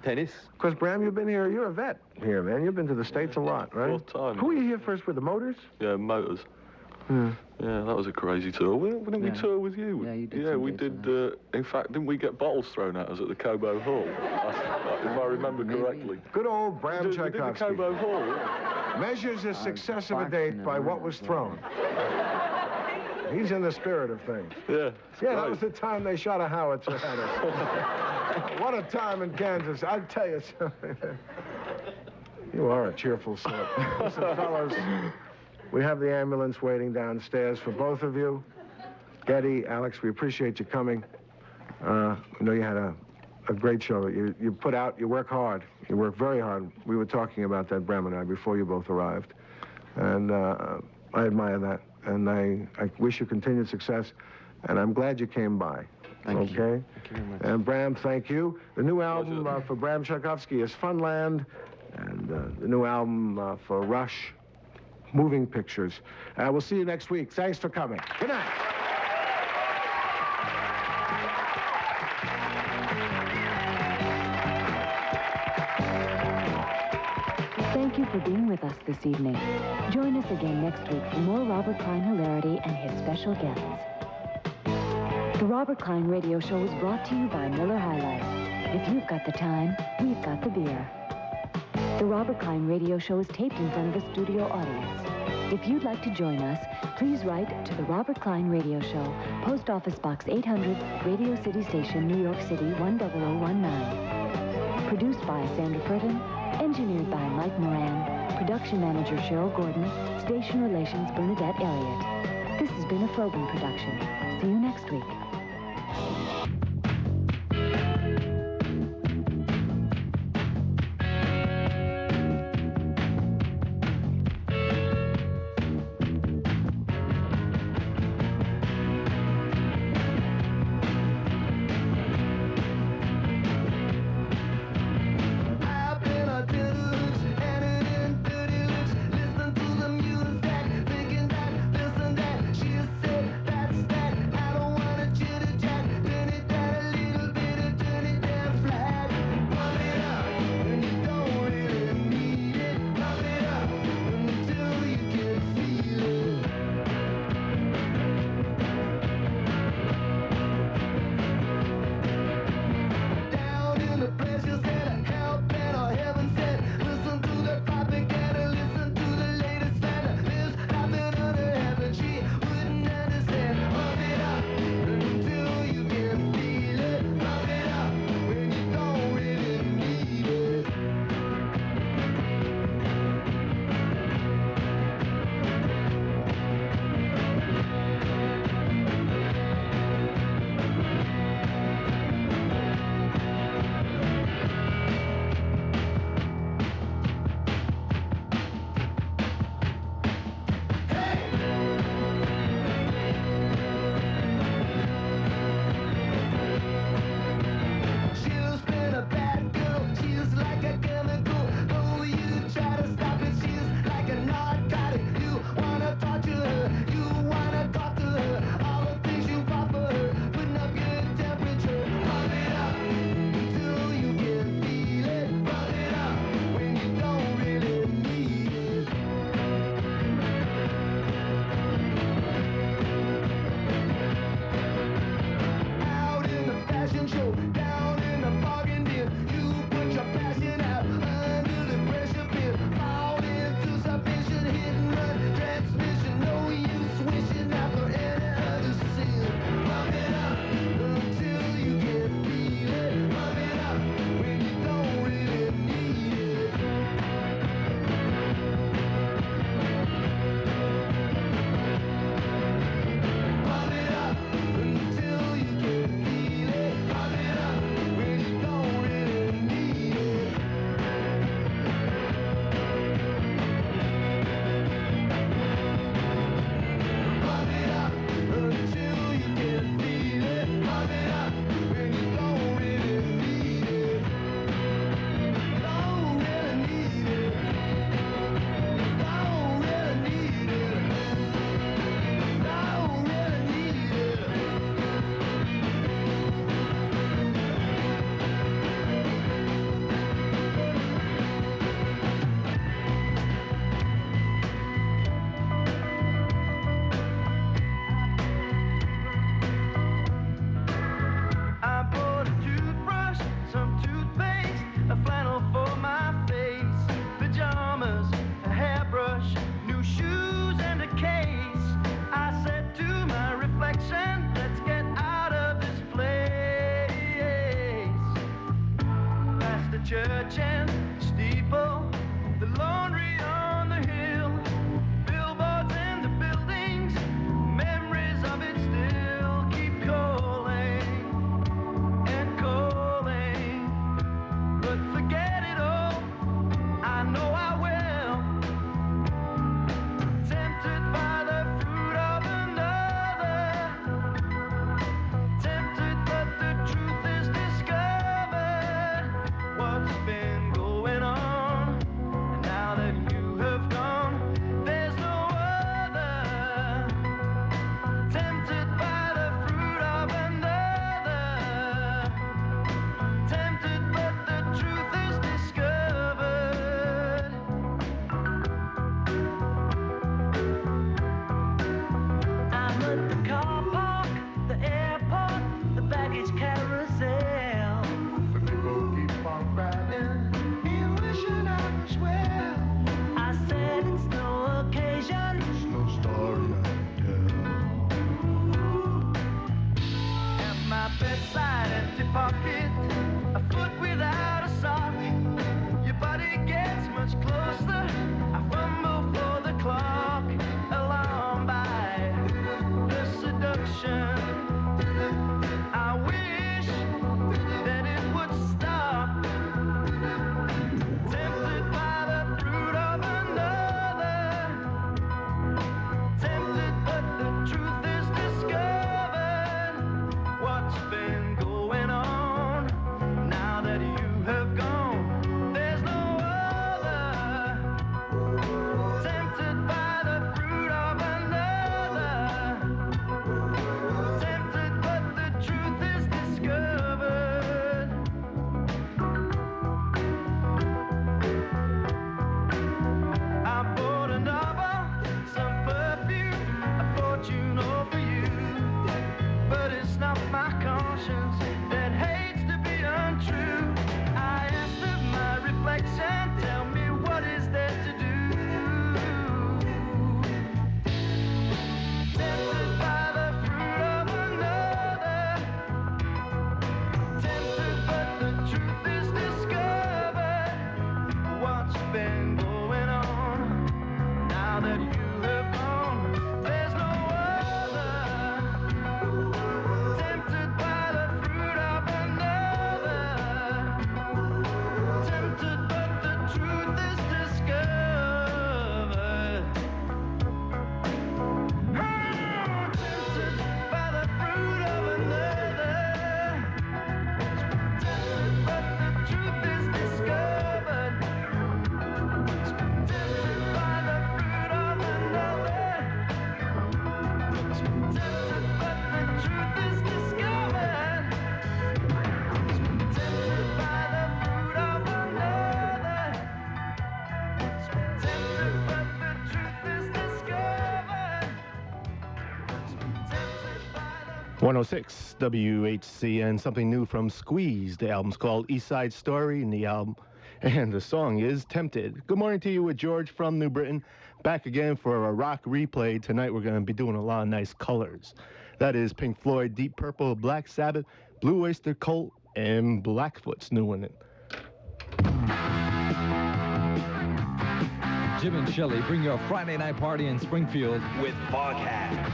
Speaker 19: Tennis?
Speaker 13: Because, Bram, you've been here. You're a vet here, man. You've been to the States a lot, right?
Speaker 19: 4th time.
Speaker 13: Who were you here first with, the Motors?
Speaker 19: Yeah, Motors.
Speaker 13: Hmm.
Speaker 19: Yeah, that was a crazy tour. Didn't we tour with you?
Speaker 15: Yeah, you did.
Speaker 19: Yeah, we did. In fact, didn't we get bottles thrown at us at the Cobo Hall? If I remember correctly.
Speaker 13: Good old Bram
Speaker 19: We did the
Speaker 13: Tchaikovsky.
Speaker 19: Cobo Hall.
Speaker 13: Measures the success of a date by what was thrown. He's in the spirit of things.
Speaker 19: Yeah.
Speaker 13: Yeah, that was the time they shot a howitzer at us. What a time in Kansas. I'll tell you something. You are a cheerful sort. Listen, fellas, we have the ambulance waiting downstairs for both of you. Getty, Alex, we appreciate you coming. I know you had a great show. You put out, you work hard. You work very hard. We were talking about that, Bram and I, before you both arrived. And I admire that. And I wish you continued success. And I'm glad you came by.
Speaker 15: Thank you.
Speaker 13: Okay?
Speaker 15: Thank you very much.
Speaker 13: And Bram, thank you. The new album for Bram Tchaikovsky is Funland. And the new album for Rush, Moving Pictures. We'll see you next week. Thanks for coming. Good night.
Speaker 14: Thank you for being with us this evening. Join us again next week for more Robert Klein hilarity and his special guests. The Robert Klein Radio Show is brought to you by Miller High Life. If you've got the time, we've got the beer. The Robert Klein Radio Show is taped in front of a studio audience. If you'd like to join us, please write to the Robert Klein Radio Show, Post Office Box 800, Radio City Station, New York City, 10019. Produced by Sandra Fritton, engineered by Mike Moran, production manager Cheryl Gordon, station relations Bernadette Elliott. This has been a Frobin production. See you next week.
Speaker 17: I don't wanna
Speaker 7: church and steeple, the laundry on the hill, billboards and the buildings, memories of it still keep calling and calling. But forget it all, I know I will. Tempted by the fruit of another, tempted but the truth is discovered. What's been going on? And now that you have gone, there's no other. Tempted by the fruit of another, tempted but the truth is discovered. I'm at the car park, the airport, the baggage carousel. But people keep on crying, you wishing I was well. I said it's no occasion, it's no story I can tell. At my bedside, empty pocket, a foot without a sock. Your body gets much closer, I fumble for the clock. Alarmed by the seduction, I wish that it would stop. Tempted by the fruit of another, tempted but the truth is discovered. What's been going on? Now that you have gone, there's no other. Tempted by the fruit of another, tempted but the truth is discovered. I bought a novel, some perfume, a fortune all for you. But it's not my conscience that hates to be untrue. I asked of my reflection, tell me what is there to do. Tempted by the fruit of another, tempted but the truth is discovered. What's been going on? Now that you have gone, there's no other. Tempted by the fruit of another, tempted but the truth is discovered. Tempted by the fruit of another, tempted but the truth is discovered. Tempted by the fruit of another, tempted but the truth is discovered. Tempted by the fruit of another, tempted but the truth is discovered.
Speaker 12: 106 WHCN, something new from Squeeze. The album's called East Side Story, and the song is Tempted. Good morning to you with George from New Britain. Back again for a rock replay. Tonight we're going to be doing a lot of nice colors. That is Pink Floyd, Deep Purple, Black Sabbath, Blue Oyster Cult, and Blackfoot's new one.
Speaker 4: Jim and Shelley bring you a Friday night party in Springfield with Foghat.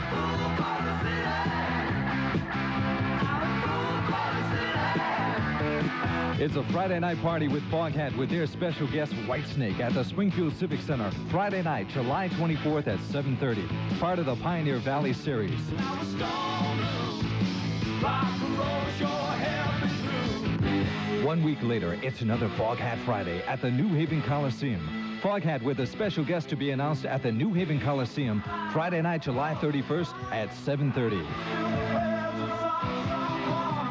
Speaker 4: It's a Friday night party with Foghat with their special guest Whitesnake at the Springfield Civic Center. Friday night, July 24th at 7:30. Part of the Pioneer Valley series. 1 week later, it's another Foghat Friday at the New Haven Coliseum. Foghat with a special guest to be announced at the New Haven Coliseum Friday night, July 31st at 7:30.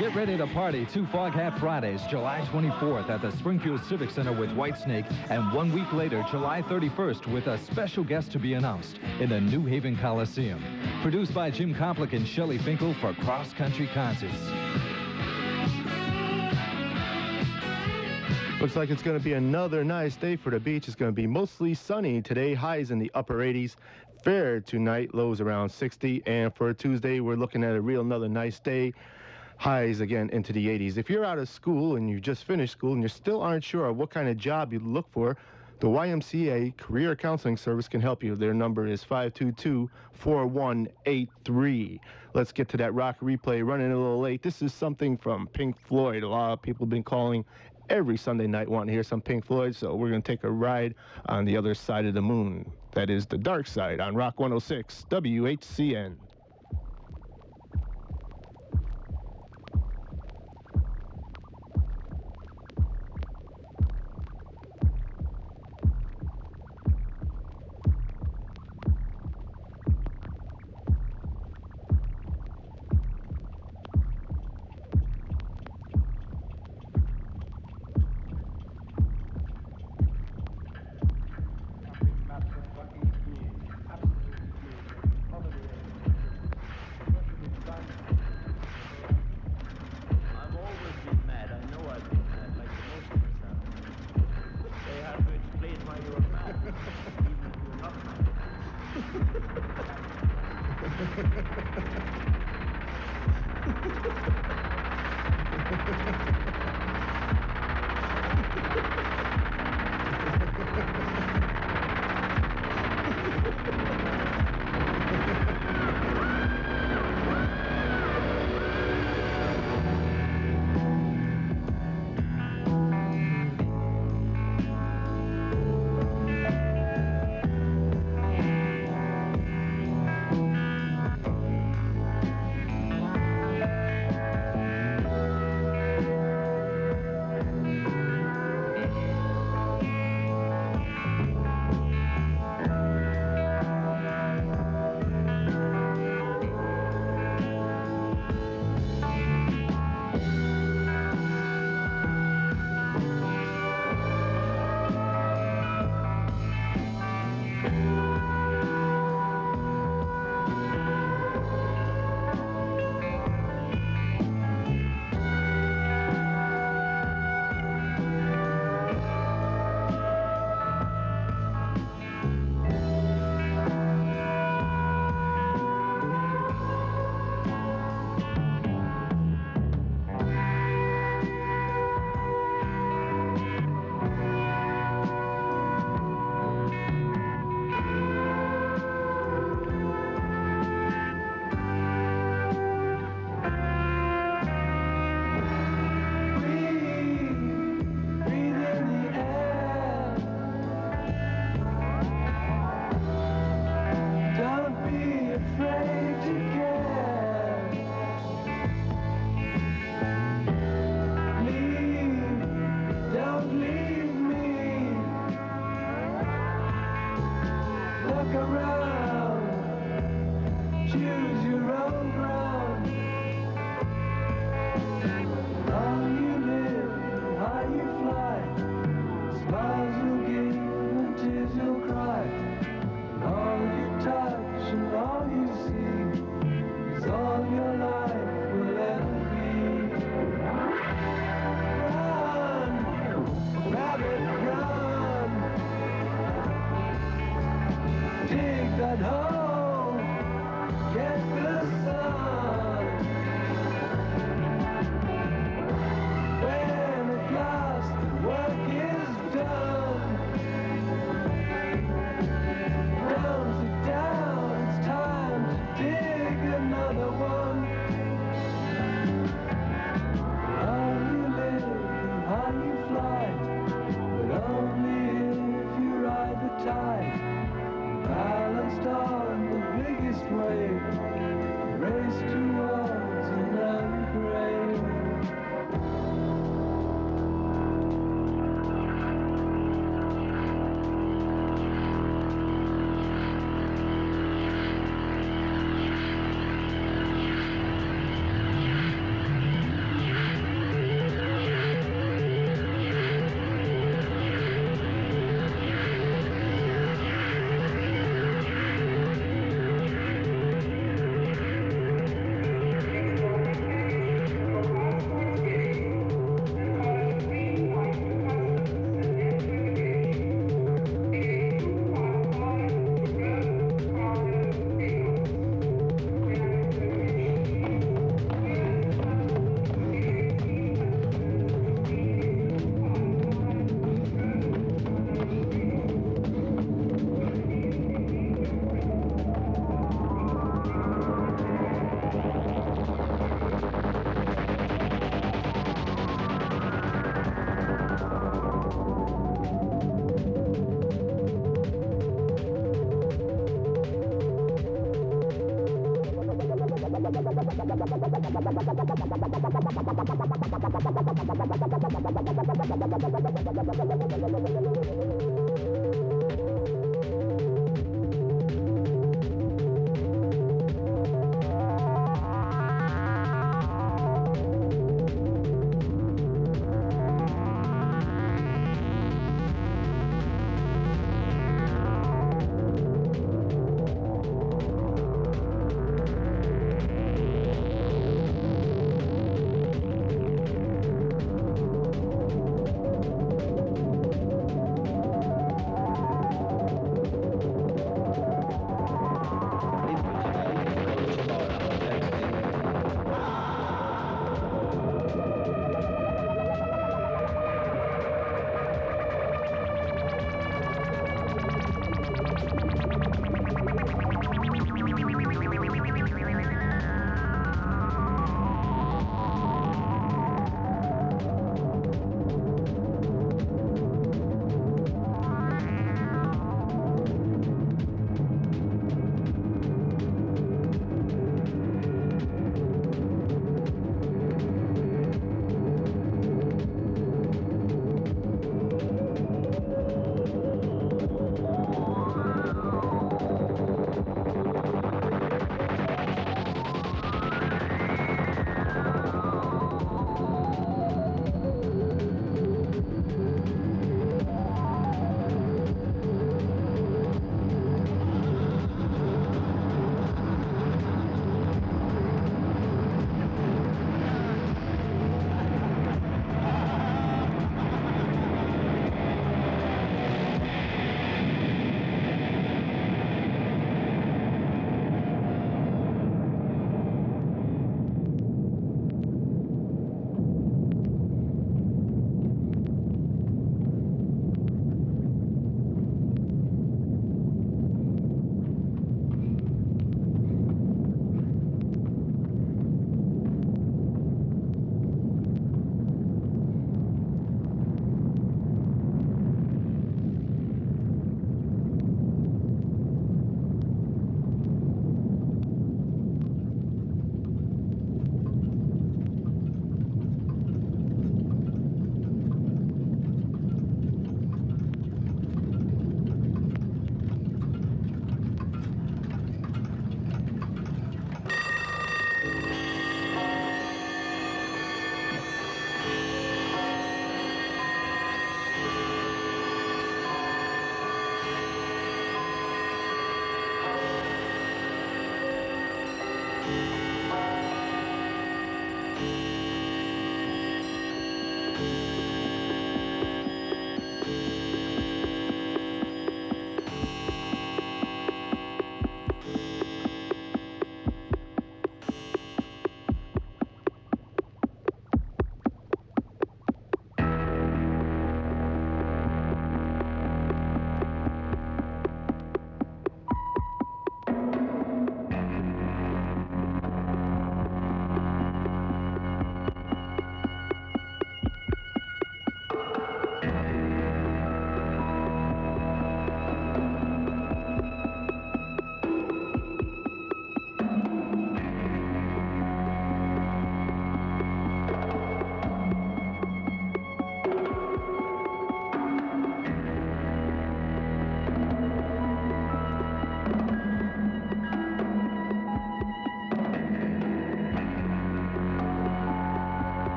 Speaker 4: Get ready to party 2 Foghat Fridays, July 24th at the Springfield Civic Center with Whitesnake, and 1 week later, July 31st, with a special guest to be announced in the New Haven Coliseum. Produced by Jim Koplik and Shelley Finkel for Cross Country Concerts.
Speaker 12: Looks like it's going to be another nice day for the beach. It's going to be mostly sunny today, highs in the upper 80s. Fair tonight, lows around 60. And for Tuesday, we're looking at another nice day. highs again into the 80s. If you're out of school and you just finished school and you still aren't sure what kind of job you look for, the YMCA Career Counseling Service can help you. Their number is 522-4183. Let's get to that rock replay. Running a little late. This is something from Pink Floyd. A lot of people have been calling every Sunday night wanting to hear some Pink Floyd, so we're going to take a ride on the other side of the moon. That is the dark side on Rock 106 WHCN.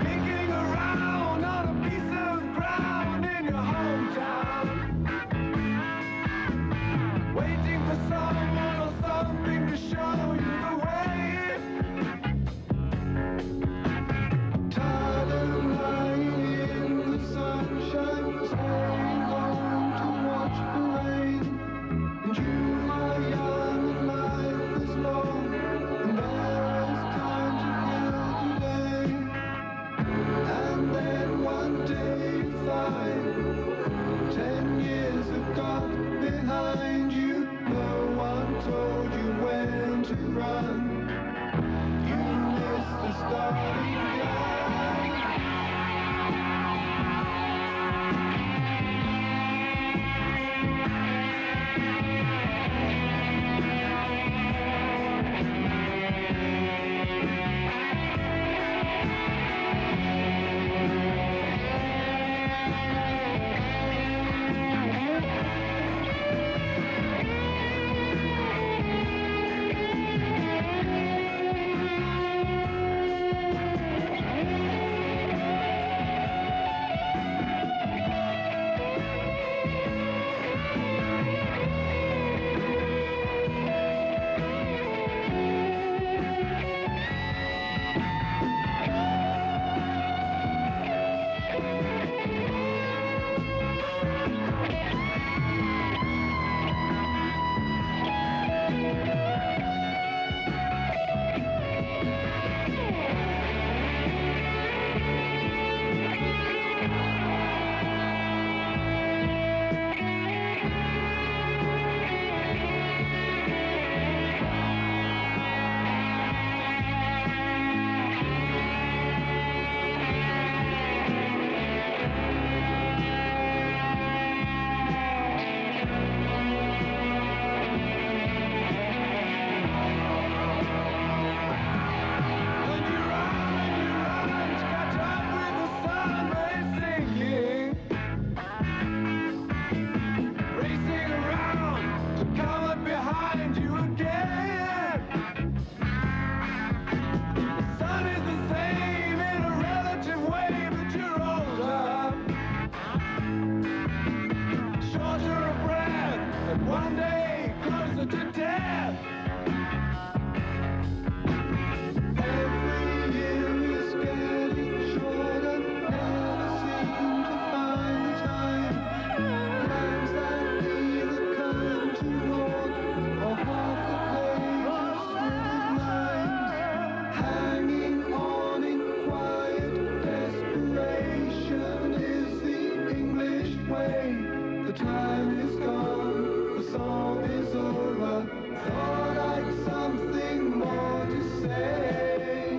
Speaker 7: Picking around on a piece of ground in your hometown, waiting for someone or something to show you the way. Tired of lying in the sunshine, staying home to watch the rain. And you are young and life is long, and there is time to kill today. And then one day you find 10 years have gone behind you. No one told you when to run. You missed the starting gun. Racing around to come up behind you again. The sun is the same in a relative way, but you're older, shorter of breath, and one day closer to death. Every year is getting shorter, never seem to find the time. Plans that neither come to naught, or half the pages with lines, hanging on in quiet desperation is the English way. The time is gone, the song is over. Thought I'd something more to say.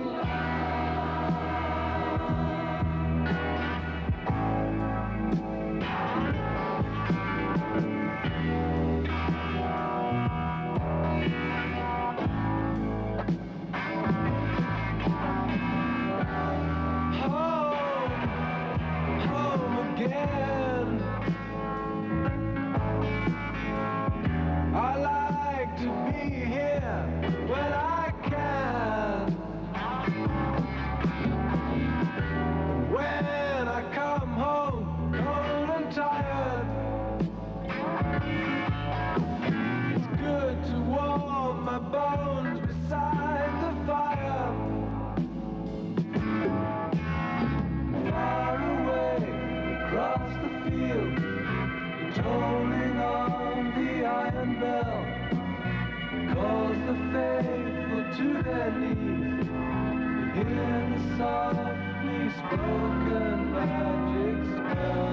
Speaker 7: Home again. I like to be here when I can. When I come home cold and tired, it's good to warm my bones beside the fire. Far away across the field, the tolling of the iron bell calls the faithful to their knees. You hear the softly spoken magic spell.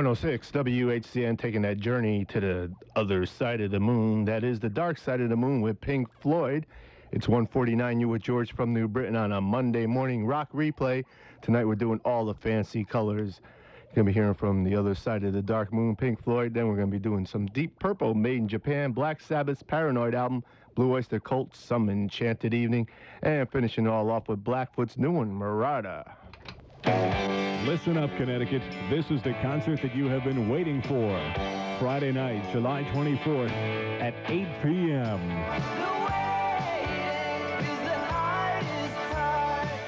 Speaker 12: 106 WHCN, taking that journey to the other side of the moon. That is the dark side of the moon with Pink Floyd. It's 1:49. You with George from New Britain on a Monday morning rock replay. Tonight we're doing all the fancy colors. You're going to be hearing from the other side of the dark moon, Pink Floyd. Then we're going to be doing some Deep Purple, Made in Japan, Black Sabbath's Paranoid album, Blue Oyster Cult, Some Enchanted Evening, and finishing it all off with Blackfoot's new one, Murata.
Speaker 20: Listen up, Connecticut. This is the concert that you have been waiting for. Friday night, July 24th at 8 p.m.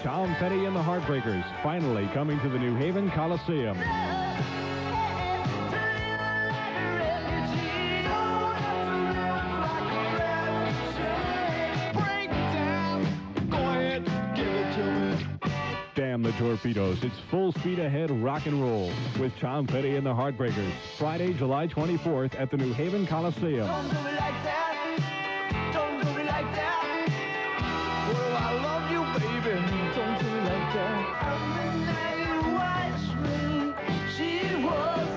Speaker 20: Tom Petty and the Heartbreakers finally coming to the New Haven Coliseum. Damn the Torpedoes. It's full speed ahead rock and roll with Tom Petty and the Heartbreakers. Friday, July 24th at the New Haven Coliseum.
Speaker 17: Don't do me like that. Don't do me like that. Well, I love you, baby. Don't do me like that. And the night you watched me, she was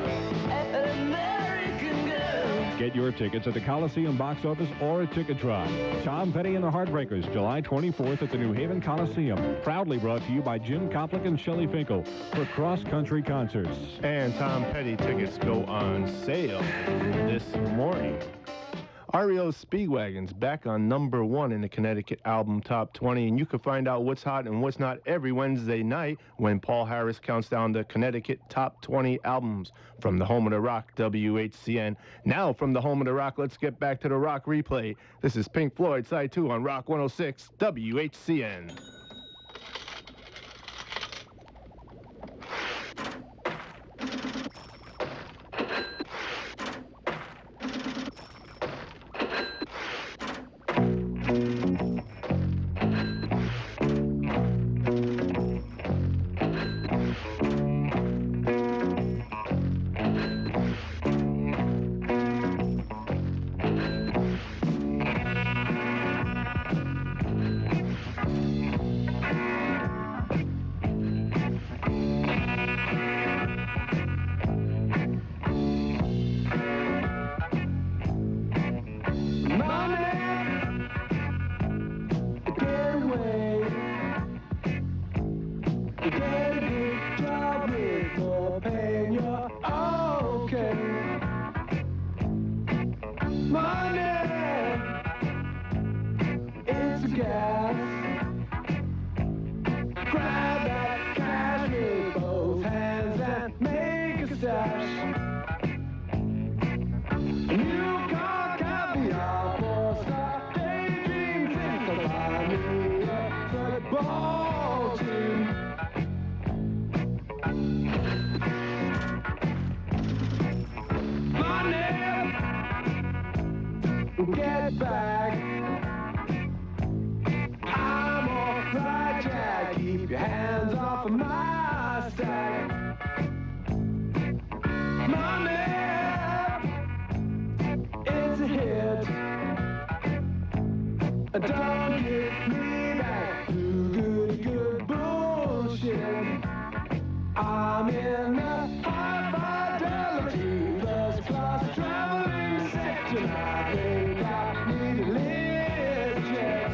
Speaker 17: an American girl.
Speaker 20: Get your tickets at the Coliseum box office or at Ticketron. Tom Petty and the Heartbreakers, July 24th at the New Haven Coliseum. Proudly brought to you by Jim Koplik and Shelley Finkel for Cross Country Concerts.
Speaker 12: And Tom Petty tickets go on sale this morning. REO Speedwagon's back on number 1 in the Connecticut Album Top 20, and you can find out what's hot and what's not every Wednesday night when Paul Harris counts down the Connecticut Top 20 albums from the home of the rock, WHCN. Now from the home of the rock, let's get back to the rock replay. This is Pink Floyd, Side 2 on Rock 106, WHCN.
Speaker 17: Get back. I'm all right, Jack. Keep your hands off of my stack. Money, it's a hit. Don't get me back to good bullshit. I'm in the high fidelity first class traveling section. I think I need a lift jet.